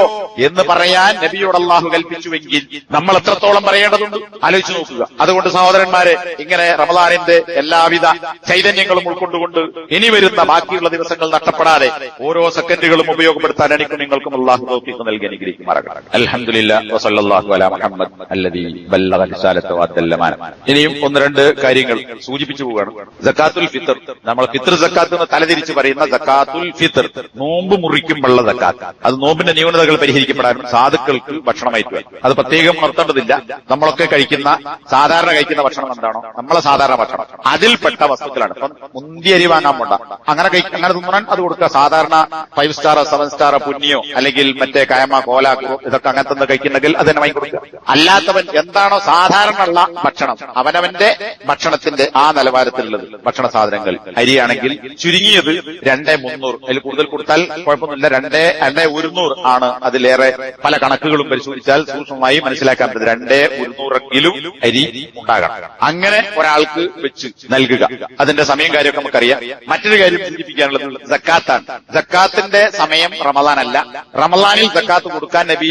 എന്ന് പറയാൻ നബിയോട് അള്ളാഹു കൽപ്പിച്ചുവെങ്കിൽ നമ്മൾ എത്രത്തോളം പറയേണ്ടതുണ്ട് ആലോചിച്ചു നോക്കുക. അതുകൊണ്ട് സഹോദരന്മാരെ, ഇങ്ങനെ റമദാനിന്റെ എല്ലാവിധ ചൈതന്യങ്ങളും ഉൾക്കൊണ്ടുകൊണ്ട് ഇനി വരുന്ന ബാക്കിയുള്ള ദിവസങ്ങൾ നഷ്ടപ്പെടാതെ ഓരോ സെക്കൻഡുകളും ഉപയോഗപ്പെടുത്താൻ എനിക്കും നിങ്ങൾക്കും അള്ളാഹു തൗഫീഖ് നൽകി അനുഗ്രഹിക്കുമാറാകട്ടെ. അൽഹംദുലില്ലാഹി വസല്ലല്ലാഹു അലാ മുഹമ്മദ് അല്ലദീ ബല്ലഗ റിസാലത വഅദ്ദൽ അമാന. ഇനിയും ഒന്ന് രണ്ട് കാര്യങ്ങൾ സൂചിപ്പിച്ചു പോവുകയാണ്. സക്കാത്തുൽ ഫിത്ർ, നമ്മൾ ഫിത്ർ സക്കാത്ത് എന്ന് തലതിരിച്ച് പറയുന്ന സക്കാത്തുൽ ഫിത്ർ, നോമ്പ് മുറിക്കുമ്പോഴുള്ള സക്കാത്ത്. അത് നോമ്പിന്റെ ന്യൂനതകൾ പരിഹരിക്കപ്പെടാനും സാധുക്കൾക്ക് ഭക്ഷണമായിട്ട് വരും. അത് പ്രത്യേകം നിർത്തേണ്ടതില്ല. നമ്മളൊക്കെ കഴിക്കുന്ന സാധാരണ കഴിക്കുന്ന ഭക്ഷണം എന്താണോ നമ്മളെ സാധാരണ ഭക്ഷണം, അതിൽപ്പെട്ട വസ്തുക്കളാണ്. ഇപ്പം മുന്തിയരി വാങ്ങാൻ പോണ്ട, അങ്ങനെ തിന്നാൻ അത് കൊടുക്കുക. സാധാരണ 5 സ്റ്റാർ 7 സ്റ്റാർ പുന്നിയോ അല്ലെങ്കിൽ മറ്റേ കയമ കോല ഇതൊക്കെ അങ്ങനത്തെ കഴിക്കുന്നെങ്കിൽ അത് തന്നെ വാങ്ങി കൊടുക്കുക. അല്ലാത്തവൻ എന്താണോ സാധാരണ ഉള്ള ഭക്ഷണം, അവനവന്റെ ഭക്ഷണത്തിന്റെ ആ നിലവാരത്തിലുള്ളത് ഭക്ഷണ സാധനങ്ങൾ, അരിയാണെങ്കിൽ ചുരുങ്ങിയത് 2,300, അതിൽ കൂടുതൽ കൊടുത്താൽ കുഴപ്പമൊന്നുമില്ല. 2,100 ആണ്. അതിലേറെ പല കണക്കുകളും പരിശോധിച്ചാൽ സൂക്ഷ്മമായി മനസ്സിലാക്കാൻ പറ്റും. 2,100 അരി ഉണ്ടാകണം. അങ്ങനെ ഒരാൾക്ക് വെച്ച് നൽകുക. അതിന്റെ സമയം കാര്യമൊക്കെ നമുക്കറിയാം. മറ്റൊരു കാര്യം സൂചിപ്പിക്കാനുള്ളത് സക്കാത്താണ്. സക്കാത്തിന്റെ സമയം റമദാനല്ല. റമദാനിൽ സക്കാത്ത് കൊടുക്കാൻ നബി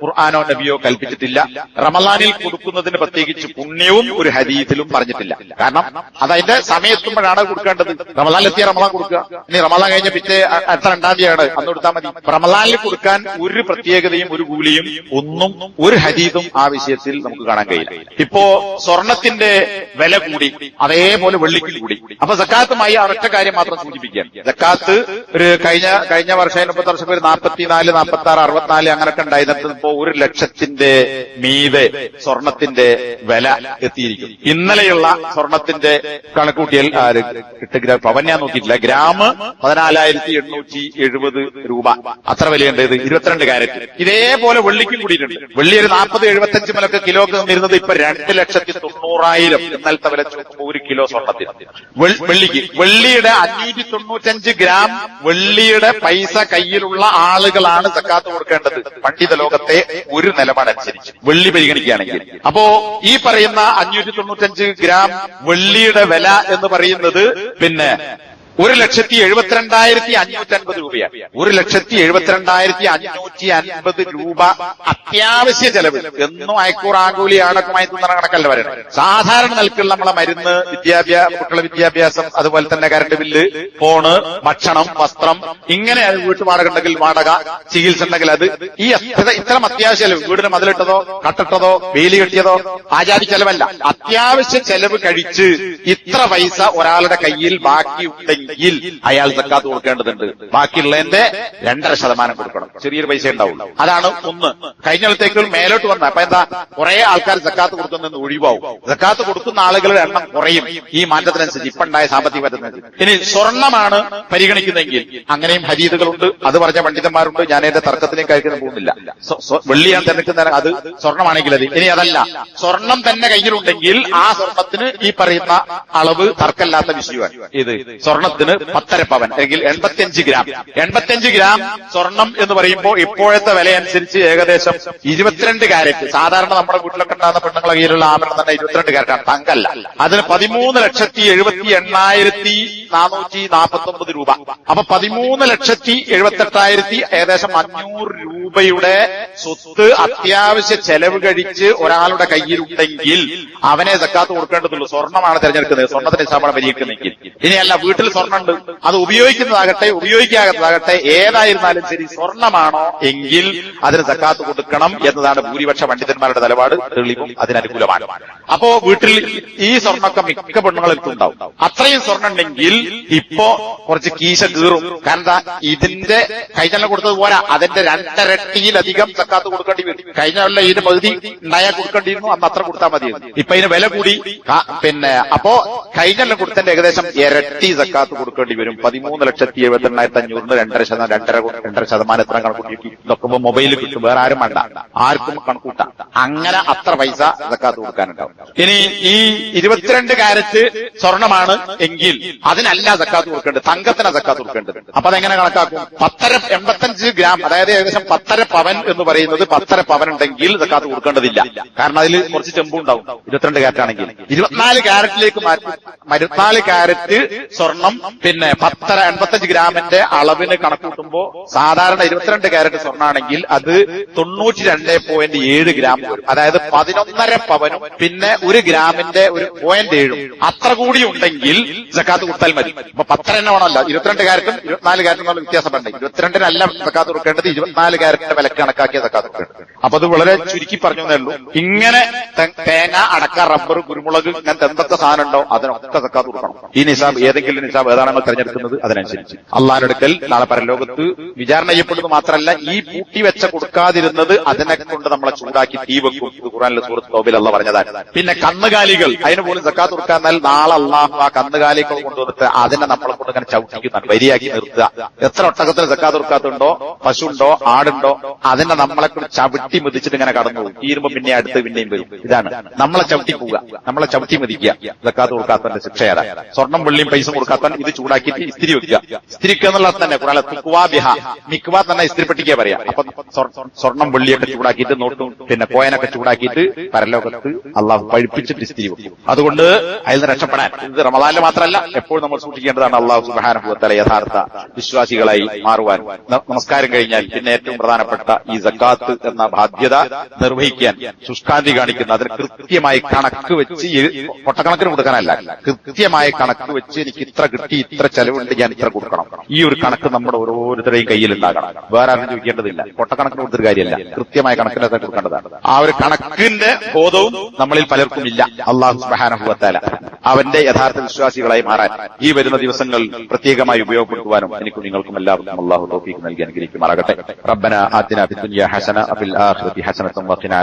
ഖുർആനോ നബിയോ കൽപ്പിച്ചിട്ടില്ല. റമദാനിൽ കൊടുക്കുന്നതിന് പ്രത്യേകിച്ച് പുണ്യവും ഒരു ഹദീസിലും പറഞ്ഞിട്ടില്ല. കാരണം അതതിന്റെ സമയത്തുമ്പോഴാണ് കൊടുക്കേണ്ടത്. റമദാനിലെത്തിയ റമദാൻ കൊടുക്കുക. ഇനി റമദാൻ കഴിഞ്ഞ പിറ്റേ എത്ര 2-ാം തീയതിയാണ് അന്ന് കൊടുത്താൽ മതി. റമദാനിൽ കൊടുക്കാൻ ഒരു പ്രത്യേകതയും ഒരു കൂലിയും ഒന്നും ഒരു ഹദീസും ആ വിഷയത്തിൽ നമുക്ക് കാണാൻ കഴിയില്ല. ഇപ്പോ സ്വർണത്തിന്റെ വില കൂടി, അതേപോലെ വെള്ളിക്കും കൂടി. അപ്പൊ സക്കാത്തുമായി ഒരൊറ്റ കാര്യം മാത്രം സൂചിപ്പിക്കുകയാണ്. സക്കാത്ത് ഒരു കഴിഞ്ഞ വർഷം 40 വർഷം 44, 46, 64 അങ്ങനൊക്കെ ഉണ്ടായിരുന്നത് ഇപ്പോ 1 ലക്ഷത്തിന്റെ മീതെ സ്വർണത്തിന്റെ വില എത്തിയിരിക്കും. ഇന്നലെയുള്ള സ്വർണത്തിന്റെ കണക്കൂട്ടിയാൽ പവൻ ഞാൻ നോക്കിയിട്ടില്ല, ഗ്രാം 14,870 രൂപ, അത്ര വിലയുണ്ട്. ഇത് 22 കാരറ്റ്. ഇതേപോലെ വെള്ളിക്കും കൂടിയിട്ടുണ്ട്. വെള്ളി ഒരു 40-75 മലൊക്കെ കിലോക്ക് നിന്നിരുന്നത് ഇപ്പൊ 2,90,000. ഇന്നലത്തെ വില ചോദിക്കുമ്പോൾ 1 കിലോ സ്വർണത്തിന് വെള്ളിയുടെ 595 ഗ്രാം വെള്ളിയുടെ പൈസ കയ്യിലുള്ള ആളുകളാണ് സക്കാത്ത് കൊടുക്കേണ്ടത് പണ്ഡിത ലോകത്തെ ഒരു നിലപാടനുസരിച്ച് വെള്ളി പരിഗണിക്കുകയാണെങ്കിൽ. അപ്പോ ഈ പറയുന്ന 595 ഗ്രാം വെള്ളിയുടെ വില എന്ന് പറയുന്നത് പിന്നെ 1,72,550 രൂപയാണ്. 1,72,550 രൂപ അത്യാവശ്യ ചെലവ്. എന്നും അയക്കൂർ ആകൂലി ആടക്കമായി തിന്നണ കണക്കല്ല പറയുന്നത്. സാധാരണ നിലക്കുള്ള നമ്മളെ മരുന്ന്, കുട്ടികളുടെ വിദ്യാഭ്യാസം, അതുപോലെ തന്നെ കറണ്ട് ബില്ല്, ഫോണ്, ഭക്ഷണം, വസ്ത്രം, ഇങ്ങനെ വീട്ടുവാടക ഉണ്ടെങ്കിൽ വാടക, ചികിത്സ ഉണ്ടെങ്കിൽ അത്, ഈ ഇത്തരം അത്യാവശ്യ ചെലവ്, വീടിന് മതിലിട്ടതോ കട്ടിട്ടതോ വേലി കെട്ടിയതോ ആചാരി ചെലവല്ല, അത്യാവശ്യ ചെലവ് കഴിച്ച് ഇത്ര പൈസ ഒരാളുടെ കയ്യിൽ ബാക്കിയുണ്ടെങ്കിൽ അയാൾ സക്കാത്ത് കൊടുക്കേണ്ടതുണ്ട്. ബാക്കിയുള്ളതിന്റെ 2.5% കൊടുക്കണം. ചെറിയൊരു പൈസ ഉണ്ടാവുള്ളൂ. അതാണ് ഒന്ന്. കഴിഞ്ഞത്തേക്കുകൾ മേലോട്ട് വന്ന അപ്പൊ എന്താ, കുറെ ആൾക്കാർ സക്കാത്ത് കൊടുക്കുന്നതിന് ഒഴിവാവും. സക്കാത്ത് കൊടുക്കുന്ന ആളുകളുടെ എണ്ണം കുറയും ഈ മാറ്റത്തിനനുസരിച്ച്, ഇപ്പൊ ഉണ്ടായ സാമ്പത്തിക മാറ്റത്തിനനുസരിച്ച്. ഇനി സ്വർണ്ണമാണ് പരിഗണിക്കുന്നതെങ്കിൽ അങ്ങനെയും ഹദീസുകളുണ്ട്, അത് പറഞ്ഞ പണ്ഡിതന്മാരുണ്ട്. ഞാൻ എന്റെ തർക്കത്തിലേക്ക് കഴിക്കുന്ന പോകുന്നില്ല. വെള്ളിയാണ് തിരക്കുന്ന അത് സ്വർണ്ണമാണെങ്കിൽ അത്. ഇനി അതല്ല, സ്വർണം തന്നെ കയ്യിലുണ്ടെങ്കിൽ ആ സ്വർണത്തിന് ഈ പറയുന്ന അളവ് തർക്കമില്ലാത്ത വിഷയമാണ്. ഇത് സ്വർണ്ണത്തിന് 10.5 പവൻ അല്ലെങ്കിൽ 85 ഗ്രാം. 85 ഗ്രാം സ്വർണം എന്ന് പറയുമ്പോൾ ഇപ്പോഴത്തെ വില അനുസരിച്ച് ഏകദേശം 22 കാരറ്റ്. സാധാരണ നമ്മുടെ വീട്ടിലൊക്കെ ഉണ്ടാകുന്ന പെണ്ണുങ്ങളെ കയ്യിലുള്ള ആഭരണം തന്നെ 22 കാരറ്റാണ്, തങ്കല്ല. അതിന് 13,70,449 രൂപ. അപ്പൊ 13,78,000 ഏകദേശം 500 രൂപയുടെ സ്വത്ത് അത്യാവശ്യ ചെലവ് കഴിച്ച് ഒരാളുടെ കയ്യിലുണ്ടെങ്കിൽ അവനെ സക്കാത്ത് കൊടുക്കേണ്ടതുള്ളൂ. സ്വർണ്ണമാണ് തിരഞ്ഞെടുക്കുന്നത്, സ്വർണ്ണത്തിന്റെ ശതമാനം പരിഹരിക്കുന്നെങ്കിൽ. ഇനിയല്ല, വീട്ടിൽ സ്വർണ്ണമുണ്ട്, അത് ഉപയോഗിക്കുന്നതാകട്ടെ ഉപയോഗിക്കാത്തതാകട്ടെ ഏതായിരുന്നാലും ശരി, സ്വർണ്ണമാണോ എങ്കിൽ അതിന് സക്കാത്ത് കൊടുക്കണം എന്നതാണ് ഭൂരിപക്ഷ പണ്ഡിതന്മാരുടെ നിലപാട്. തെളിവും അതിനനുകൂലമാണ്. അപ്പോ വീട്ടിൽ ഈ സ്വർണ്ണമൊക്കെ മിക്ക പെണ്ണുങ്ങളെടുത്തുണ്ടാവും. അത്രയും സ്വർണ്ണം ഉണ്ടെങ്കിൽ ഇപ്പോ കുറച്ച് കീശ കീറും. കാരണം ഇതിന്റെ കഴിഞ്ഞ കൊടുത്തത് പോരാ, അതിന്റെ 2 ഇരട്ടിയിലധികം സക്കാത്ത് കൊടുക്കേണ്ടി വരും. കഴിഞ്ഞ ഇതിന്റെ പകുതി ഉണ്ടായാൽ കൊടുക്കേണ്ടിയിരുന്നു, അന്ന് അത്ര കൊടുത്താൽ മതിയായിരുന്നു. ഇപ്പൊ ഇതിന് വില കൂടി. പിന്നെ അപ്പോ കഴിഞ്ഞ കൊടുത്തതിന്റെ ഏകദേശം ഇരട്ടി സക്കാത്ത് കൊടുക്കേണ്ടി വരും. 13,78,500 2.5% എത്ര കണക്കൂട്ടി ഇതൊക്കെ മൊബൈലിൽ കിട്ടും, വേറെ ആരും വേണ്ട, ആർക്കും കണക്കൂട്ടാം. അങ്ങനെ അത്ര പൈസ സക്കാത്ത് കൊടുക്കാനുണ്ടാവും. ഇനി ഈ 22 കാരറ്റ് സ്വർണമാണ് എങ്കിൽ അതിനല്ല സക്കാത്ത് കൊടുക്കേണ്ടത്, തങ്കത്തിന് സക്കാത്ത് കൊടുക്കേണ്ടത്. അപ്പൊ അതെങ്ങനെ കണക്കാക്കും? 85 ഗ്രാം, അതായത് ഏകദേശം 10.5 പവൻ എന്ന് പറയുന്നത് 10.5 പവൻ ഉണ്ടെങ്കിൽ സക്കാത്ത് കൊടുക്കേണ്ടതില്ല. കാരണം അതിൽ കുറച്ച് ചെമ്പുണ്ടാവും 22 കാരറ്റ് ആണെങ്കിൽ. 24 കാരറ്റിലേക്ക് മാറ്റി 24 കാരറ്റ് സ്വർണം പിന്നെ 85 ഗ്രാമിന്റെ അളവിന് കണക്കൂട്ടുമ്പോ സാധാരണ 22 കാരറ്റ് സ്വർണ്ണാണെങ്കിൽ അത് 92.7 ഗ്രാം വരും. അതായത് 11.5 പവനും പിന്നെ 1 ഗ്രാമിന്റെ 1.7 അത്ര കൂടി ഉണ്ടെങ്കിൽ സക്കാത്ത് കൊടുത്താൽ മതി. അപ്പൊ 10 തന്നെ വേണമല്ല, 22 കാരറ്റും 24 കാരറ്റും എന്നുള്ള വ്യത്യാസമുണ്ട്. 22-നല്ല സക്കാത്ത് കൊടുക്കേണ്ടത്, 24 കാരറ്റിന്റെ വിലക്ക് കണക്കാക്കിയ സക്കാത്ത് കൊടുക്കേണ്ടത്. അപ്പൊ അത് വളരെ ചുരുക്കി പറഞ്ഞു എന്നേ ഉള്ളൂ. ഇങ്ങനെ തേങ്ങ, അടക്ക, റബ്ബർ, കുരുമുളക് ഇങ്ങനത്തെ എന്തൊക്കെ സാധനം ഉണ്ടോ അതിനൊക്കെ സക്കാത്ത് കൊടുക്കണം. ഈ നിസാബ്, ഏതെങ്കിലും നിസാബ് ഏതാണ് നമ്മൾ തെരഞ്ഞെടുക്കുന്നത് അതിനനുസരിച്ച് അള്ളാഹുവിന്റെ അടുക്കൽ നാളെ പരലോകത്ത് വിചാരണ ചെയ്യപ്പെടുന്നത് മാത്രമല്ല, ഈ പൂട്ടിവെച്ച കൊടുക്കാതിരുന്നത് അതിനെ കൊണ്ട് നമ്മളെ ചൂടാക്കി തീ വെക്കും. ഇത് ഖുർആനിലെ സൂറത്ത് തൗബയിൽ അള്ളാഹ് പറഞ്ഞതാണ്. പിന്നെ കന്നുകാലികൾ, അതിന് പോലും സക്കാത്ത് കൊടുക്കാന്നാൽ നാളെ അള്ളാഹു ആ കന്നുകാലികൾ കൊണ്ടുവന്നിട്ട് അതിനെ നമ്മളെ കൊണ്ട് ഇങ്ങനെ ചവിട്ടിക്കുന്നതാണ്, വരിയാക്കി നിർത്തുക. എത്ര ഒട്ടകത്തിന് സക്കാത്ത് കൊടുക്കാത്തുണ്ടോ, പശുണ്ടോ, ആടുണ്ടോ, അതിനെ നമ്മളെ കൊണ്ട് ചവിട്ടി മെതിച്ചിട്ട് ഇങ്ങനെ കടന്നു പോകും. തീരുമ്പോ പിന്നെ അടുത്ത് പിന്നെയും വരും. ഇതാണ് നമ്മളെ ചവിട്ടി പോവുക, നമ്മളെ ചവിട്ടി മെതിക്കുക. സക്കാത്ത് കൊടുക്കാത്തവന്റെ ശിക്ഷയാണ്. സ്വർണ്ണം വെള്ളിയും പൈസ കൊടുക്കാത്തവൻ ഇത് ചൂടാക്കിയിട്ട് ഇസ്തിരി വെക്കുക. ഇസ്തിരിക്കുക എന്നുള്ളത് തന്നെ ഖുർആനിലെ തുഖ്വാ ബിഹ, മിക്വാ തന്നെ ഇസ്തിരിപ്പെട്ടിക്കുക പറയാം. അപ്പൊ സ്വർണ്ണം വെള്ളിയൊക്കെ ചൂടാക്കിയിട്ട് നോട്ടും പിന്നെ കോയനൊക്കെ ചൂടാക്കിയിട്ട് പരലോകത്ത് അള്ളാഹു പഴിപ്പിച്ചിട്ട് ഇസ്തിരി വെക്കും. അതുകൊണ്ട് അതിൽ നിന്ന് രക്ഷപ്പെടാൻ ഇത് റമദാനിൽ മാത്രമല്ല എപ്പോഴും നമ്മൾ സൂക്ഷിക്കേണ്ടതാണ്. അള്ളാഹു സുബ്ഹാനഹു വ തആല യഥാർത്ഥ വിശ്വാസികളായി മാറുവാൻ നമസ്കാരം കഴിഞ്ഞാൽ പിന്നെ ഏറ്റവും പ്രധാനപ്പെട്ട ഈ സക്കാത്ത് എന്ന ബാധ്യത നിർവഹിക്കാൻ ശുഷ്കാന്തി കാണിക്കുന്ന, അതിന് കൃത്യമായി കണക്ക് വെച്ച്, പൊട്ടക്കണക്കിന് കൊടുക്കാനല്ല, കൃത്യമായ കണക്ക് വെച്ച് എനിക്ക് ഇത്ര കിട്ടി, ഇത്ര ചെലവുണ്ട്, ഞാൻ ഇത്ര കൊടുക്കണം. ഈ ഒരു കണക്ക് നമ്മുടെ ഓരോരുത്തരുടെയും കയ്യിൽ ഉണ്ടാകണം. വേറെ ആരും ചോദിക്കേണ്ടതില്ല. പൊട്ടക്കണക്കിന് കൊടുത്തൊരു കാര്യമല്ല, കൃത്യമായ കണക്കിനകത്ത് കൊടുക്കേണ്ടതാണ്. ആ ഒരു കണക്കിന്റെ ബോധവും നമ്മളിൽ പലർക്കും ഇല്ല. അല്ലാഹു സുബ്ഹാനഹു വ തആല അവന്റെ യഥാർത്ഥ വിശ്വാസികളായി മാറാൻ ഈ വരുന്ന ദിവസങ്ങൾ പ്രത്യേകമായി ഉപയോഗപ്പെടുത്തുവാനും എനിക്കും നിങ്ങൾക്കും എല്ലാവർക്കും അല്ലാഹു തൗഫീഖ് നൽകി അനുഗ്രഹിക്കുമാറാകട്ടെ. റബ്ബനാ ആതിനാ ഫിദ്ദുനിയ ഹസന വഫിൽ ആഖിറതി ഹസനതൻ വഖിനാ